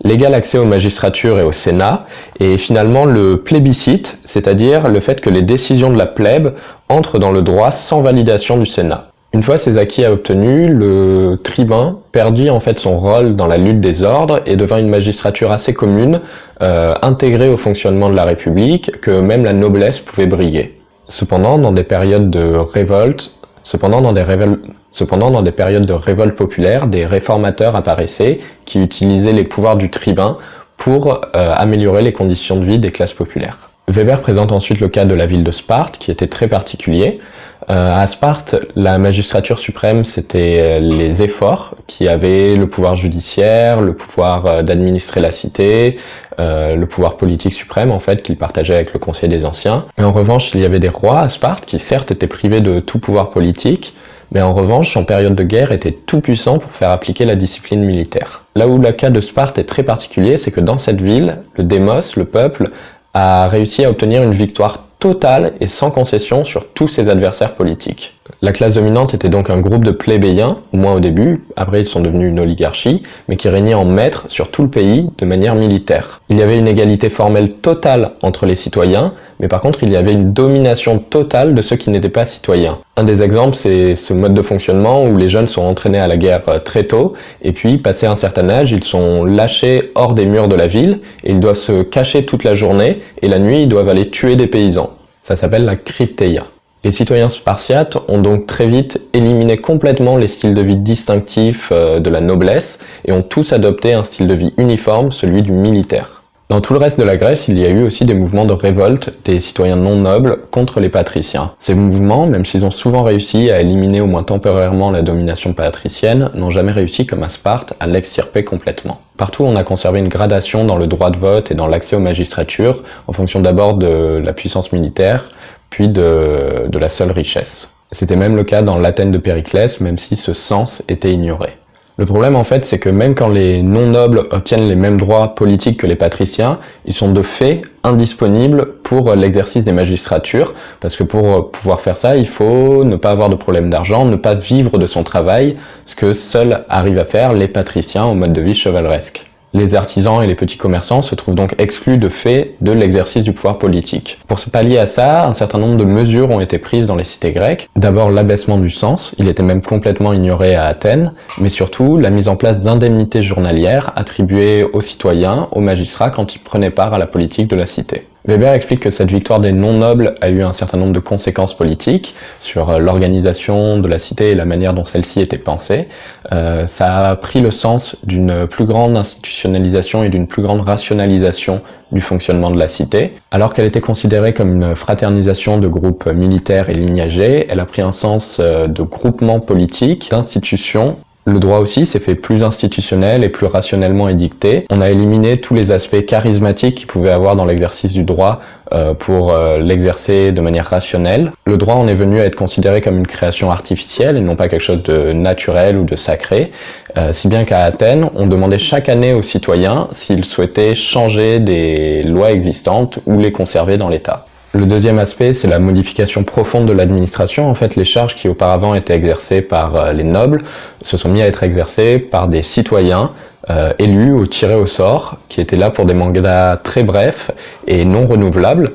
L'égal accès aux magistratures et au Sénat. Et finalement le plébiscite, c'est-à-dire le fait que les décisions de la plèbe entrent dans le droit sans validation du Sénat. Une fois ces acquis obtenus, le tribun perdit en fait son rôle dans la lutte des ordres et devint une magistrature assez commune, intégrée au fonctionnement de la République, que même la noblesse pouvait briguer. Cependant, dans des périodes de révolte, Cependant, dans des périodes de révolte populaire, des réformateurs apparaissaient qui utilisaient les pouvoirs du tribun pour améliorer les conditions de vie des classes populaires. Weber présente ensuite le cas de la ville de Sparte, qui était très particulier. À Sparte, la magistrature suprême, c'était les éphores, qui avaient le pouvoir judiciaire, le pouvoir d'administrer la cité, le pouvoir politique suprême, en fait, qu'ils partageaient avec le Conseil des Anciens. Mais en revanche, il y avait des rois à Sparte, qui certes étaient privés de tout pouvoir politique, mais en revanche, en période de guerre, étaient tout puissants pour faire appliquer la discipline militaire. Là où le cas de Sparte est très particulier, c'est que dans cette ville, le démos, le peuple, a réussi à obtenir une victoire totale et sans concession sur tous ses adversaires politiques. La classe dominante était donc un groupe de plébéiens, au moins au début, après ils sont devenus une oligarchie, mais qui régnait en maître sur tout le pays de manière militaire. Il y avait une égalité formelle totale entre les citoyens, mais par contre il y avait une domination totale de ceux qui n'étaient pas citoyens. Un des exemples, c'est ce mode de fonctionnement où les jeunes sont entraînés à la guerre très tôt, et puis, passé un certain âge, ils sont lâchés hors des murs de la ville, et ils doivent se cacher toute la journée, et la nuit, ils doivent aller tuer des paysans. Ça s'appelle la crypteia. Les citoyens spartiates ont donc très vite éliminé complètement les styles de vie distinctifs de la noblesse, et ont tous adopté un style de vie uniforme, celui du militaire. Dans tout le reste de la Grèce, il y a eu aussi des mouvements de révolte des citoyens non nobles contre les patriciens. Ces mouvements, même s'ils ont souvent réussi à éliminer au moins temporairement la domination patricienne, n'ont jamais réussi, comme à Sparte, à l'extirper complètement. Partout, on a conservé une gradation dans le droit de vote et dans l'accès aux magistratures, en fonction d'abord de la puissance militaire, puis de la seule richesse. C'était même le cas dans l'Athènes de Périclès, même si ce sens était ignoré. Le problème en fait, c'est que même quand les non-nobles obtiennent les mêmes droits politiques que les patriciens, ils sont de fait indisponibles pour l'exercice des magistratures, parce que pour pouvoir faire ça, il faut ne pas avoir de problème d'argent, ne pas vivre de son travail, ce que seuls arrivent à faire les patriciens au mode de vie chevaleresque. Les artisans et les petits commerçants se trouvent donc exclus de fait de l'exercice du pouvoir politique. Pour se pallier à ça, un certain nombre de mesures ont été prises dans les cités grecques. D'abord l'abaissement du cens, il était même complètement ignoré à Athènes, mais surtout la mise en place d'indemnités journalières attribuées aux citoyens, aux magistrats quand ils prenaient part à la politique de la cité. Weber explique que cette victoire des non-nobles a eu un certain nombre de conséquences politiques sur l'organisation de la cité et la manière dont celle-ci était pensée. Ça a pris le sens d'une plus grande institutionnalisation et d'une plus grande rationalisation du fonctionnement de la cité. Alors qu'elle était considérée comme une fraternisation de groupes militaires et lignagés, elle a pris un sens de groupement politique, d'institution. Le droit aussi s'est fait plus institutionnel et plus rationnellement édicté. On a éliminé tous les aspects charismatiques qu'il pouvait avoir dans l'exercice du droit pour l'exercer de manière rationnelle. Le droit en est venu à être considéré comme une création artificielle et non pas quelque chose de naturel ou de sacré, si bien qu'à Athènes, on demandait chaque année aux citoyens s'ils souhaitaient changer des lois existantes ou les conserver dans l'État. Le deuxième aspect, c'est la modification profonde de l'administration. En fait, les charges qui auparavant étaient exercées par les nobles se sont mis à être exercées par des citoyens élus ou tirés au sort, qui étaient là pour des mandats très brefs et non renouvelables.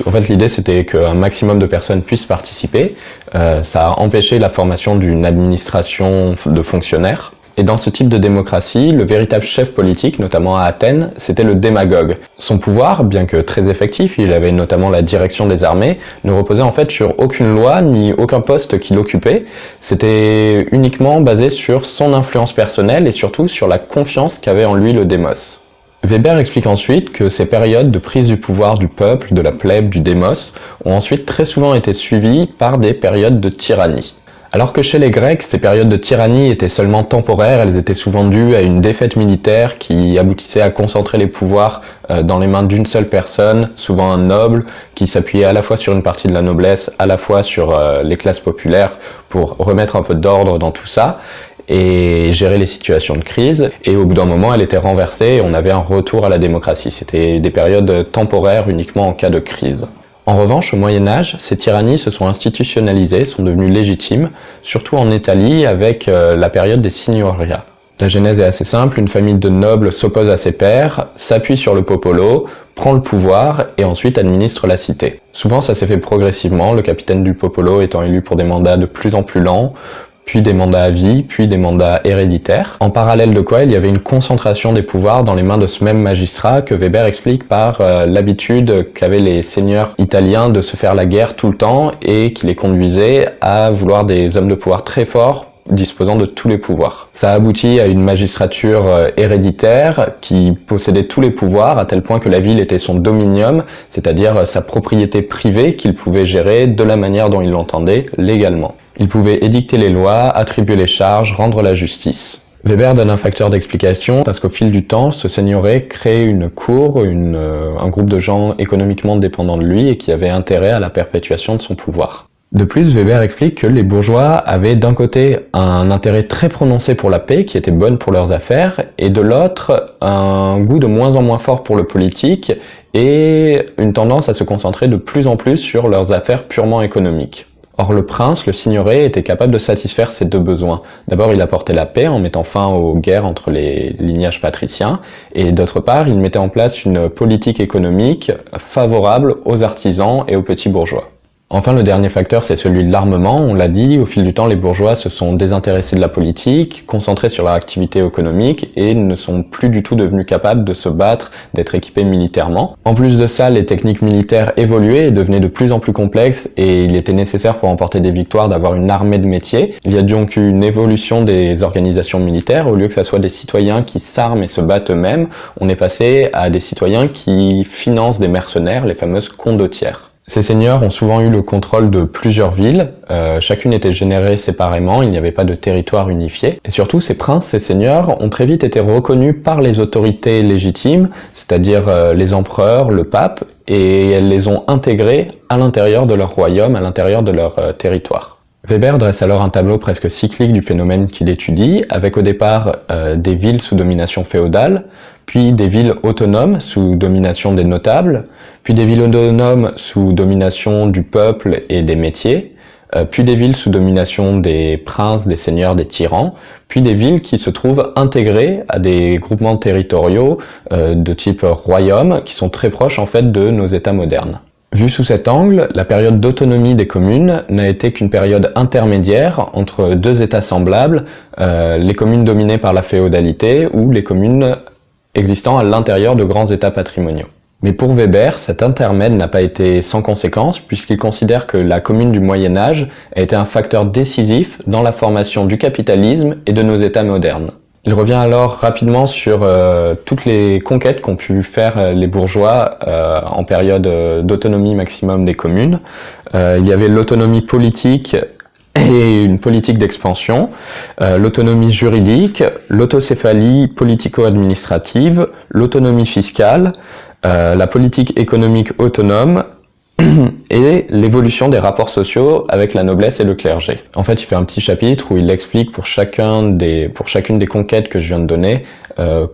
En fait, l'idée, c'était qu'un maximum de personnes puissent participer. Ça a empêché la formation d'une administration de fonctionnaires. Et dans ce type de démocratie, le véritable chef politique, notamment à Athènes, c'était le démagogue. Son pouvoir, bien que très effectif, il avait notamment la direction des armées, ne reposait en fait sur aucune loi ni aucun poste qu'il occupait. C'était uniquement basé sur son influence personnelle et surtout sur la confiance qu'avait en lui le démos. Weber explique ensuite que ces périodes de prise du pouvoir du peuple, de la plèbe, du démos, ont ensuite très souvent été suivies par des périodes de tyrannie. Alors que chez les Grecs, ces périodes de tyrannie étaient seulement temporaires, elles étaient souvent dues à une défaite militaire qui aboutissait à concentrer les pouvoirs dans les mains d'une seule personne, souvent un noble, qui s'appuyait à la fois sur une partie de la noblesse, à la fois sur les classes populaires pour remettre un peu d'ordre dans tout ça et gérer les situations de crise. Et au bout d'un moment, elle était renversée et on avait un retour à la démocratie. C'était des périodes temporaires uniquement en cas de crise. En revanche, au Moyen-Âge, ces tyrannies se sont institutionnalisées, sont devenues légitimes, surtout en Italie avec la période des signoria. La genèse est assez simple, une famille de nobles s'oppose à ses pairs, s'appuie sur le popolo, prend le pouvoir et ensuite administre la cité. Souvent ça s'est fait progressivement, le capitaine du popolo étant élu pour des mandats de plus en plus lents, puis des mandats à vie, puis des mandats héréditaires. En parallèle de quoi, il y avait une concentration des pouvoirs dans les mains de ce même magistrat que Weber explique par l'habitude qu'avaient les seigneurs italiens de se faire la guerre tout le temps et qui les conduisait à vouloir des hommes de pouvoir très forts disposant de tous les pouvoirs. Ça aboutit à une magistrature héréditaire qui possédait tous les pouvoirs à tel point que la ville était son dominium, c'est-à-dire sa propriété privée qu'il pouvait gérer de la manière dont il l'entendait légalement. Il pouvait édicter les lois, attribuer les charges, rendre la justice. Weber donne un facteur d'explication parce qu'au fil du temps, ce seigneurie crée une cour, un groupe de gens économiquement dépendants de lui et qui avaient intérêt à la perpétuation de son pouvoir. De plus, Weber explique que les bourgeois avaient d'un côté un intérêt très prononcé pour la paix, qui était bonne pour leurs affaires, et de l'autre, un goût de moins en moins fort pour le politique, et une tendance à se concentrer de plus en plus sur leurs affaires purement économiques. Or le prince, le signoret, était capable de satisfaire ces deux besoins. D'abord, il apportait la paix en mettant fin aux guerres entre les lignages patriciens, et d'autre part, il mettait en place une politique économique favorable aux artisans et aux petits bourgeois. Enfin, le dernier facteur, c'est celui de l'armement. On l'a dit, au fil du temps, les bourgeois se sont désintéressés de la politique, concentrés sur leur activité économique et ne sont plus du tout devenus capables de se battre, d'être équipés militairement. En plus de ça, les techniques militaires évoluaient et devenaient de plus en plus complexes et il était nécessaire pour remporter des victoires d'avoir une armée de métier. Il y a donc eu une évolution des organisations militaires. Au lieu que ça soit des citoyens qui s'arment et se battent eux-mêmes, on est passé à des citoyens qui financent des mercenaires, les fameuses condottières. Ces seigneurs ont souvent eu le contrôle de plusieurs villes, chacune était générée séparément, il n'y avait pas de territoire unifié. Et surtout, ces princes, ces seigneurs ont très vite été reconnus par les autorités légitimes, c'est-à-dire les empereurs, le pape, et elles les ont intégrés à l'intérieur de leur royaume, à l'intérieur de leur territoire. Weber dresse alors un tableau presque cyclique du phénomène qu'il étudie, avec au départ des villes sous domination féodale, puis des villes autonomes sous domination des notables, puis des villes autonomes sous domination du peuple et des métiers, puis des villes sous domination des princes, des seigneurs, des tyrans, puis des villes qui se trouvent intégrées à des groupements territoriaux de type royaume, qui sont très proches en fait de nos États modernes. Vu sous cet angle, la période d'autonomie des communes n'a été qu'une période intermédiaire entre deux États semblables, les communes dominées par la féodalité ou les communes existant à l'intérieur de grands États patrimoniaux. Mais pour Weber, cet intermède n'a pas été sans conséquence puisqu'il considère que la commune du Moyen-Âge a été un facteur décisif dans la formation du capitalisme et de nos États modernes. Il revient alors rapidement sur toutes les conquêtes qu'ont pu faire les bourgeois en période d'autonomie maximum des communes. Il y avait l'autonomie politique et une politique d'expansion, l'autonomie juridique, l'autocéphalie politico-administrative, l'autonomie fiscale, la politique économique autonome et l'évolution des rapports sociaux avec la noblesse et le clergé. En fait, il fait un petit chapitre où il explique pour chacune des conquêtes que je viens de donner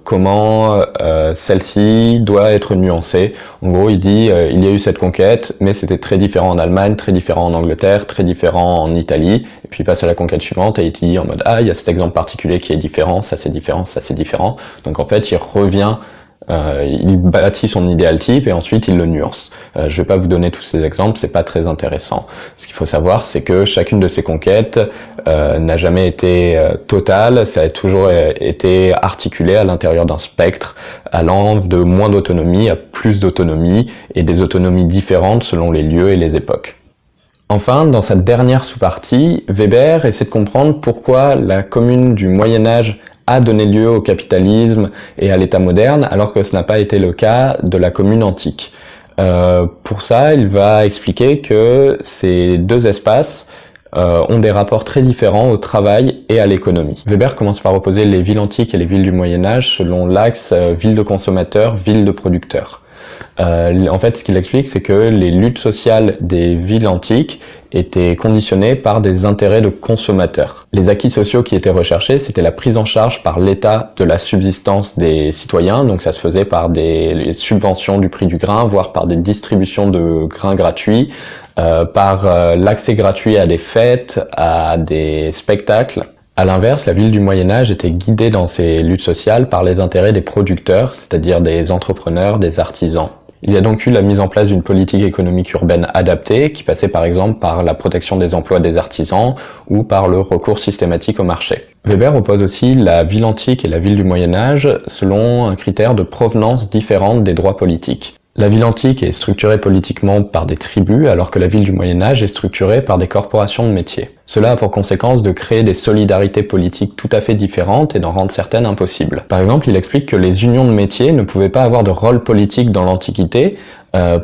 comment celle-ci doit être nuancée. En gros, il dit il y a eu cette conquête, mais c'était très différent en Allemagne, très différent en Angleterre, très différent en Italie. Et puis il passe à la conquête suivante et il dit en mode il y a cet exemple particulier qui est différent, ça c'est différent, ça c'est différent. Donc en fait, il revient. Il bâtit son idéal type et ensuite il le nuance. Je vais pas vous donner tous ces exemples, c'est pas très intéressant. Ce qu'il faut savoir, c'est que chacune de ces conquêtes n'a jamais été totale, ça a toujours été articulé à l'intérieur d'un spectre, allant de moins d'autonomie à plus d'autonomie et des autonomies différentes selon les lieux et les époques. Enfin, dans sa dernière sous-partie, Weber essaie de comprendre pourquoi la commune du Moyen-Âge a donné lieu au capitalisme et à l'État moderne, alors que ce n'a pas été le cas de la commune antique. Pour ça, il va expliquer que ces deux espaces ont des rapports très différents au travail et à l'économie. Weber commence par opposer les villes antiques et les villes du Moyen-Âge selon l'axe ville de consommateurs, ville de producteurs. En fait, ce qu'il explique, c'est que les luttes sociales des villes antiques étaient conditionnées par des intérêts de consommateurs. Les acquis sociaux qui étaient recherchés, c'était la prise en charge par l'État de la subsistance des citoyens, donc ça se faisait par des subventions du prix du grain, voire par des distributions de grains gratuits, par l'accès gratuit à des fêtes, à des spectacles. À l'inverse, la ville du Moyen-Âge était guidée dans ses luttes sociales par les intérêts des producteurs, c'est-à-dire des entrepreneurs, des artisans. Il y a donc eu la mise en place d'une politique économique urbaine adaptée qui passait par exemple par la protection des emplois des artisans ou par le recours systématique au marché. Weber oppose aussi la ville antique et la ville du Moyen-Âge selon un critère de provenance différente des droits politiques. La ville antique est structurée politiquement par des tribus, alors que la ville du Moyen-Âge est structurée par des corporations de métiers. Cela a pour conséquence de créer des solidarités politiques tout à fait différentes et d'en rendre certaines impossibles. Par exemple, il explique que les unions de métiers ne pouvaient pas avoir de rôle politique dans l'Antiquité,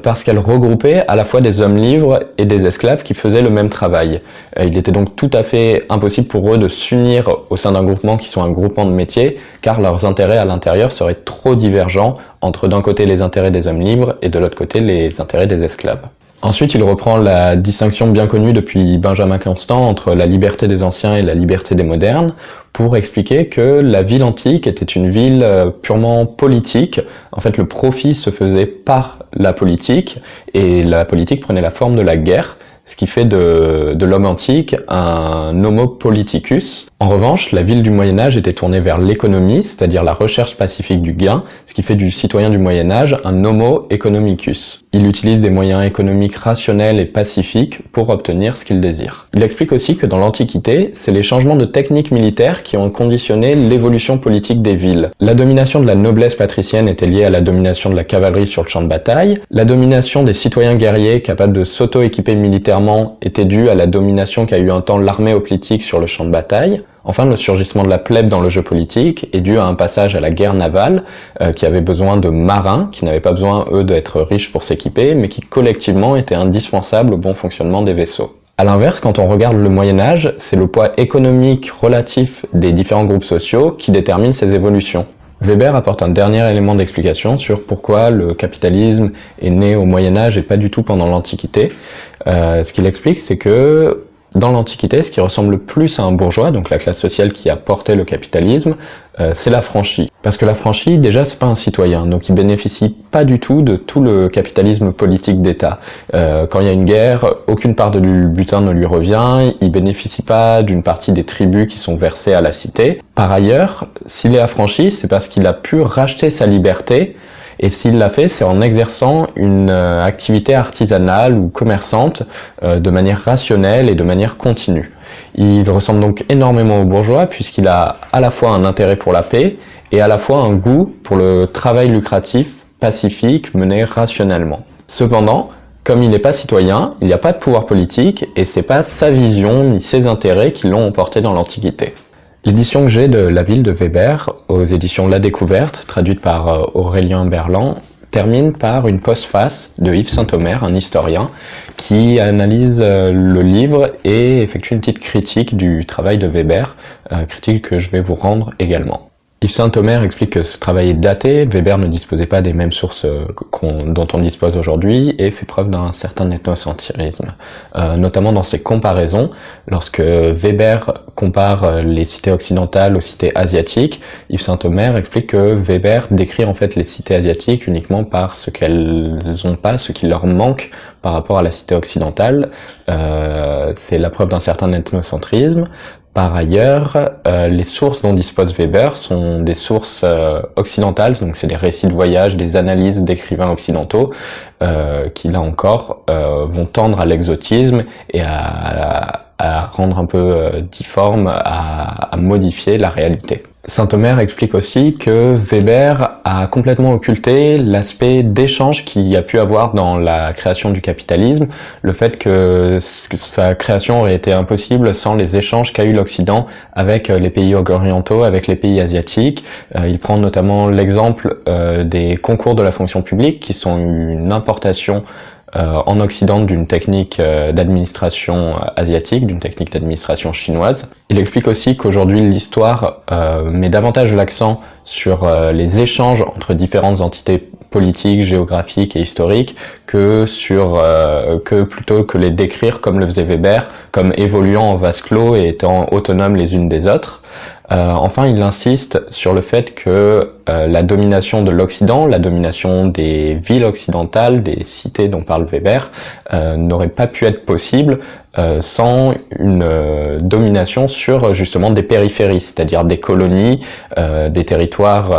parce qu'elles regroupaient à la fois des hommes libres et des esclaves qui faisaient le même travail. Il était donc tout à fait impossible pour eux de s'unir au sein d'un groupement qui soit un groupement de métiers, car leurs intérêts à l'intérieur seraient trop divergents entre d'un côté les intérêts des hommes libres et de l'autre côté les intérêts des esclaves. Ensuite, il reprend la distinction bien connue depuis Benjamin Constant entre la liberté des anciens et la liberté des modernes pour expliquer que la ville antique était une ville purement politique. En fait, le profit se faisait par la politique et la politique prenait la forme de la guerre, ce qui fait de l'homme antique un homo politicus. En revanche, la ville du Moyen-Âge était tournée vers l'économie, c'est-à-dire la recherche pacifique du gain, ce qui fait du citoyen du Moyen-Âge un homo economicus. Il utilise des moyens économiques rationnels et pacifiques pour obtenir ce qu'il désire. Il explique aussi que dans l'Antiquité, c'est les changements de techniques militaires qui ont conditionné l'évolution politique des villes. La domination de la noblesse patricienne était liée à la domination de la cavalerie sur le champ de bataille. La domination des citoyens guerriers capables de s'auto-équiper militairement était due à la domination qu'a eu un temps l'armée hoplitique sur le champ de bataille. Enfin, le surgissement de la plèbe dans le jeu politique est dû à un passage à la guerre navale qui avait besoin de marins, qui n'avaient pas besoin, eux, d'être riches pour s'équiper, mais qui collectivement étaient indispensables au bon fonctionnement des vaisseaux. À l'inverse, quand on regarde le Moyen-Âge, c'est le poids économique relatif des différents groupes sociaux qui détermine ces évolutions. Weber apporte un dernier élément d'explication sur pourquoi le capitalisme est né au Moyen-Âge et pas du tout pendant l'Antiquité. Ce qu'il explique, c'est que dans l'Antiquité, ce qui ressemble le plus à un bourgeois, donc la classe sociale qui a porté le capitalisme, c'est l'affranchi. Parce que l'affranchi, déjà, c'est pas un citoyen, donc il bénéficie pas du tout de tout le capitalisme politique d'État. Quand il y a une guerre, aucune part du butin ne lui revient, il bénéficie pas d'une partie des tributs qui sont versés à la cité. Par ailleurs, s'il est affranchi, c'est parce qu'il a pu racheter sa liberté. Et s'il l'a fait, c'est en exerçant une activité artisanale ou commerçante de manière rationnelle et de manière continue. Il ressemble donc énormément au bourgeois puisqu'il a à la fois un intérêt pour la paix et à la fois un goût pour le travail lucratif, pacifique, mené rationnellement. Cependant, comme il n'est pas citoyen, il n'y a pas de pouvoir politique et c'est pas sa vision ni ses intérêts qui l'ont emporté dans l'Antiquité. L'édition que j'ai de La ville de Weber, aux éditions La Découverte, traduite par Aurélien Berland, termine par une postface de Yves Saint-Omer, un historien, qui analyse le livre et effectue une petite critique du travail de Weber, critique que je vais vous rendre également. Yves Saint-Omer explique que ce travail est daté, Weber ne disposait pas des mêmes sources dont on dispose aujourd'hui et fait preuve d'un certain ethnocentrisme, notamment dans ses comparaisons. Lorsque Weber compare les cités occidentales aux cités asiatiques, Yves Saint-Omer explique que Weber décrit en fait les cités asiatiques uniquement par ce qu'elles n'ont pas, ce qui leur manque par rapport à la cité occidentale. C'est la preuve d'un certain ethnocentrisme. Par ailleurs, les sources dont dispose Weber sont des sources occidentales, donc c'est des récits de voyage, des analyses d'écrivains occidentaux, qui là encore vont tendre à l'exotisme et à rendre un peu difforme, à modifier la réalité. Saint-Omer explique aussi que Weber a complètement occulté l'aspect d'échange qu'il y a pu avoir dans la création du capitalisme, le fait que sa création aurait été impossible sans les échanges qu'a eu l'Occident avec les pays orientaux, avec les pays asiatiques. Il prend notamment l'exemple des concours de la fonction publique qui sont une importation en Occident d'une technique d'administration asiatique, d'une technique d'administration chinoise. Il explique aussi qu'aujourd'hui l'histoire met davantage l'accent sur les échanges entre différentes entités politiques, géographiques et historiques que plutôt que les décrire comme le faisait Weber, comme évoluant en vase clos et étant autonomes les unes des autres. Enfin, il insiste sur le fait que la domination de l'Occident, la domination des villes occidentales, des cités dont parle Weber, n'aurait pas pu être possible sans une domination sur justement des périphéries, c'est-à-dire des colonies, des territoires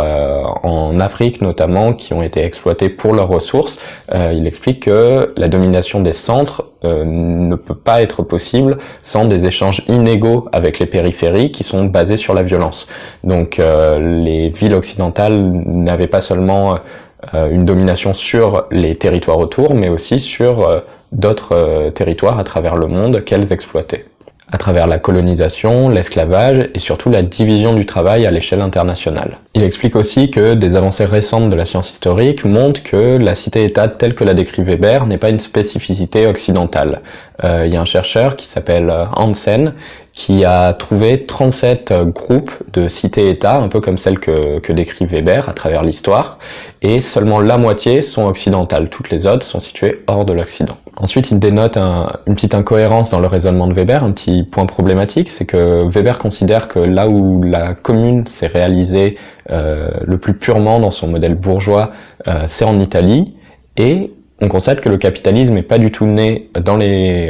en Afrique notamment qui ont été exploités pour leurs ressources. Il explique que la domination des centres ne peut pas être possible sans des échanges inégaux avec les périphéries qui sont basés sur la violence. Donc les villes occidentales n'avaient pas seulement une domination sur les territoires autour, mais aussi sur d'autres territoires à travers le monde qu'elles exploitaient, à travers la colonisation, l'esclavage et surtout la division du travail à l'échelle internationale. Il explique aussi que des avancées récentes de la science historique montrent que la cité-État telle que la décrit Weber n'est pas une spécificité occidentale. Il y a un chercheur qui s'appelle Hansen qui a trouvé 37 groupes de cités-États, un peu comme celle que décrit Weber à travers l'histoire, et seulement la moitié sont occidentales, toutes les autres sont situées hors de l'Occident. Ensuite, il dénote une petite incohérence dans le raisonnement de Weber, un petit point problématique, c'est que Weber considère que là où la commune s'est réalisée le plus purement dans son modèle bourgeois, c'est en Italie, et on constate que le capitalisme n'est pas du tout né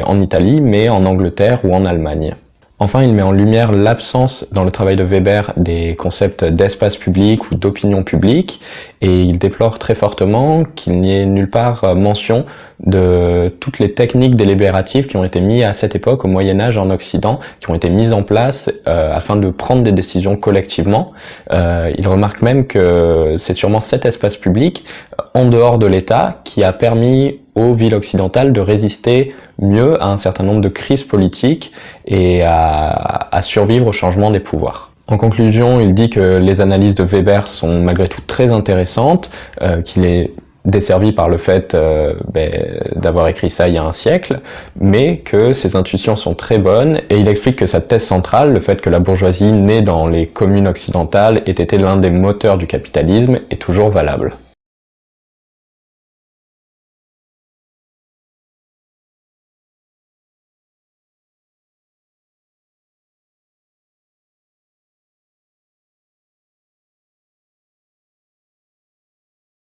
en Italie, mais en Angleterre ou en Allemagne. Enfin, il met en lumière l'absence dans le travail de Weber des concepts d'espace public ou d'opinion publique, et il déplore très fortement qu'il n'y ait nulle part mention de toutes les techniques délibératives qui ont été mises à cette époque au Moyen-Âge en Occident, qui ont été mises en place afin de prendre des décisions collectivement. Il remarque même que c'est sûrement cet espace public, en dehors de l'État, qui a permis aux villes occidentales de résister mieux à un certain nombre de crises politiques et à survivre au changement des pouvoirs. En conclusion, il dit que les analyses de Weber sont malgré tout très intéressantes, qu'il est desservi par le fait d'avoir écrit ça il y a un siècle, mais que ses intuitions sont très bonnes, et il explique que sa thèse centrale, le fait que la bourgeoisie née dans les communes occidentales ait été l'un des moteurs du capitalisme, est toujours valable.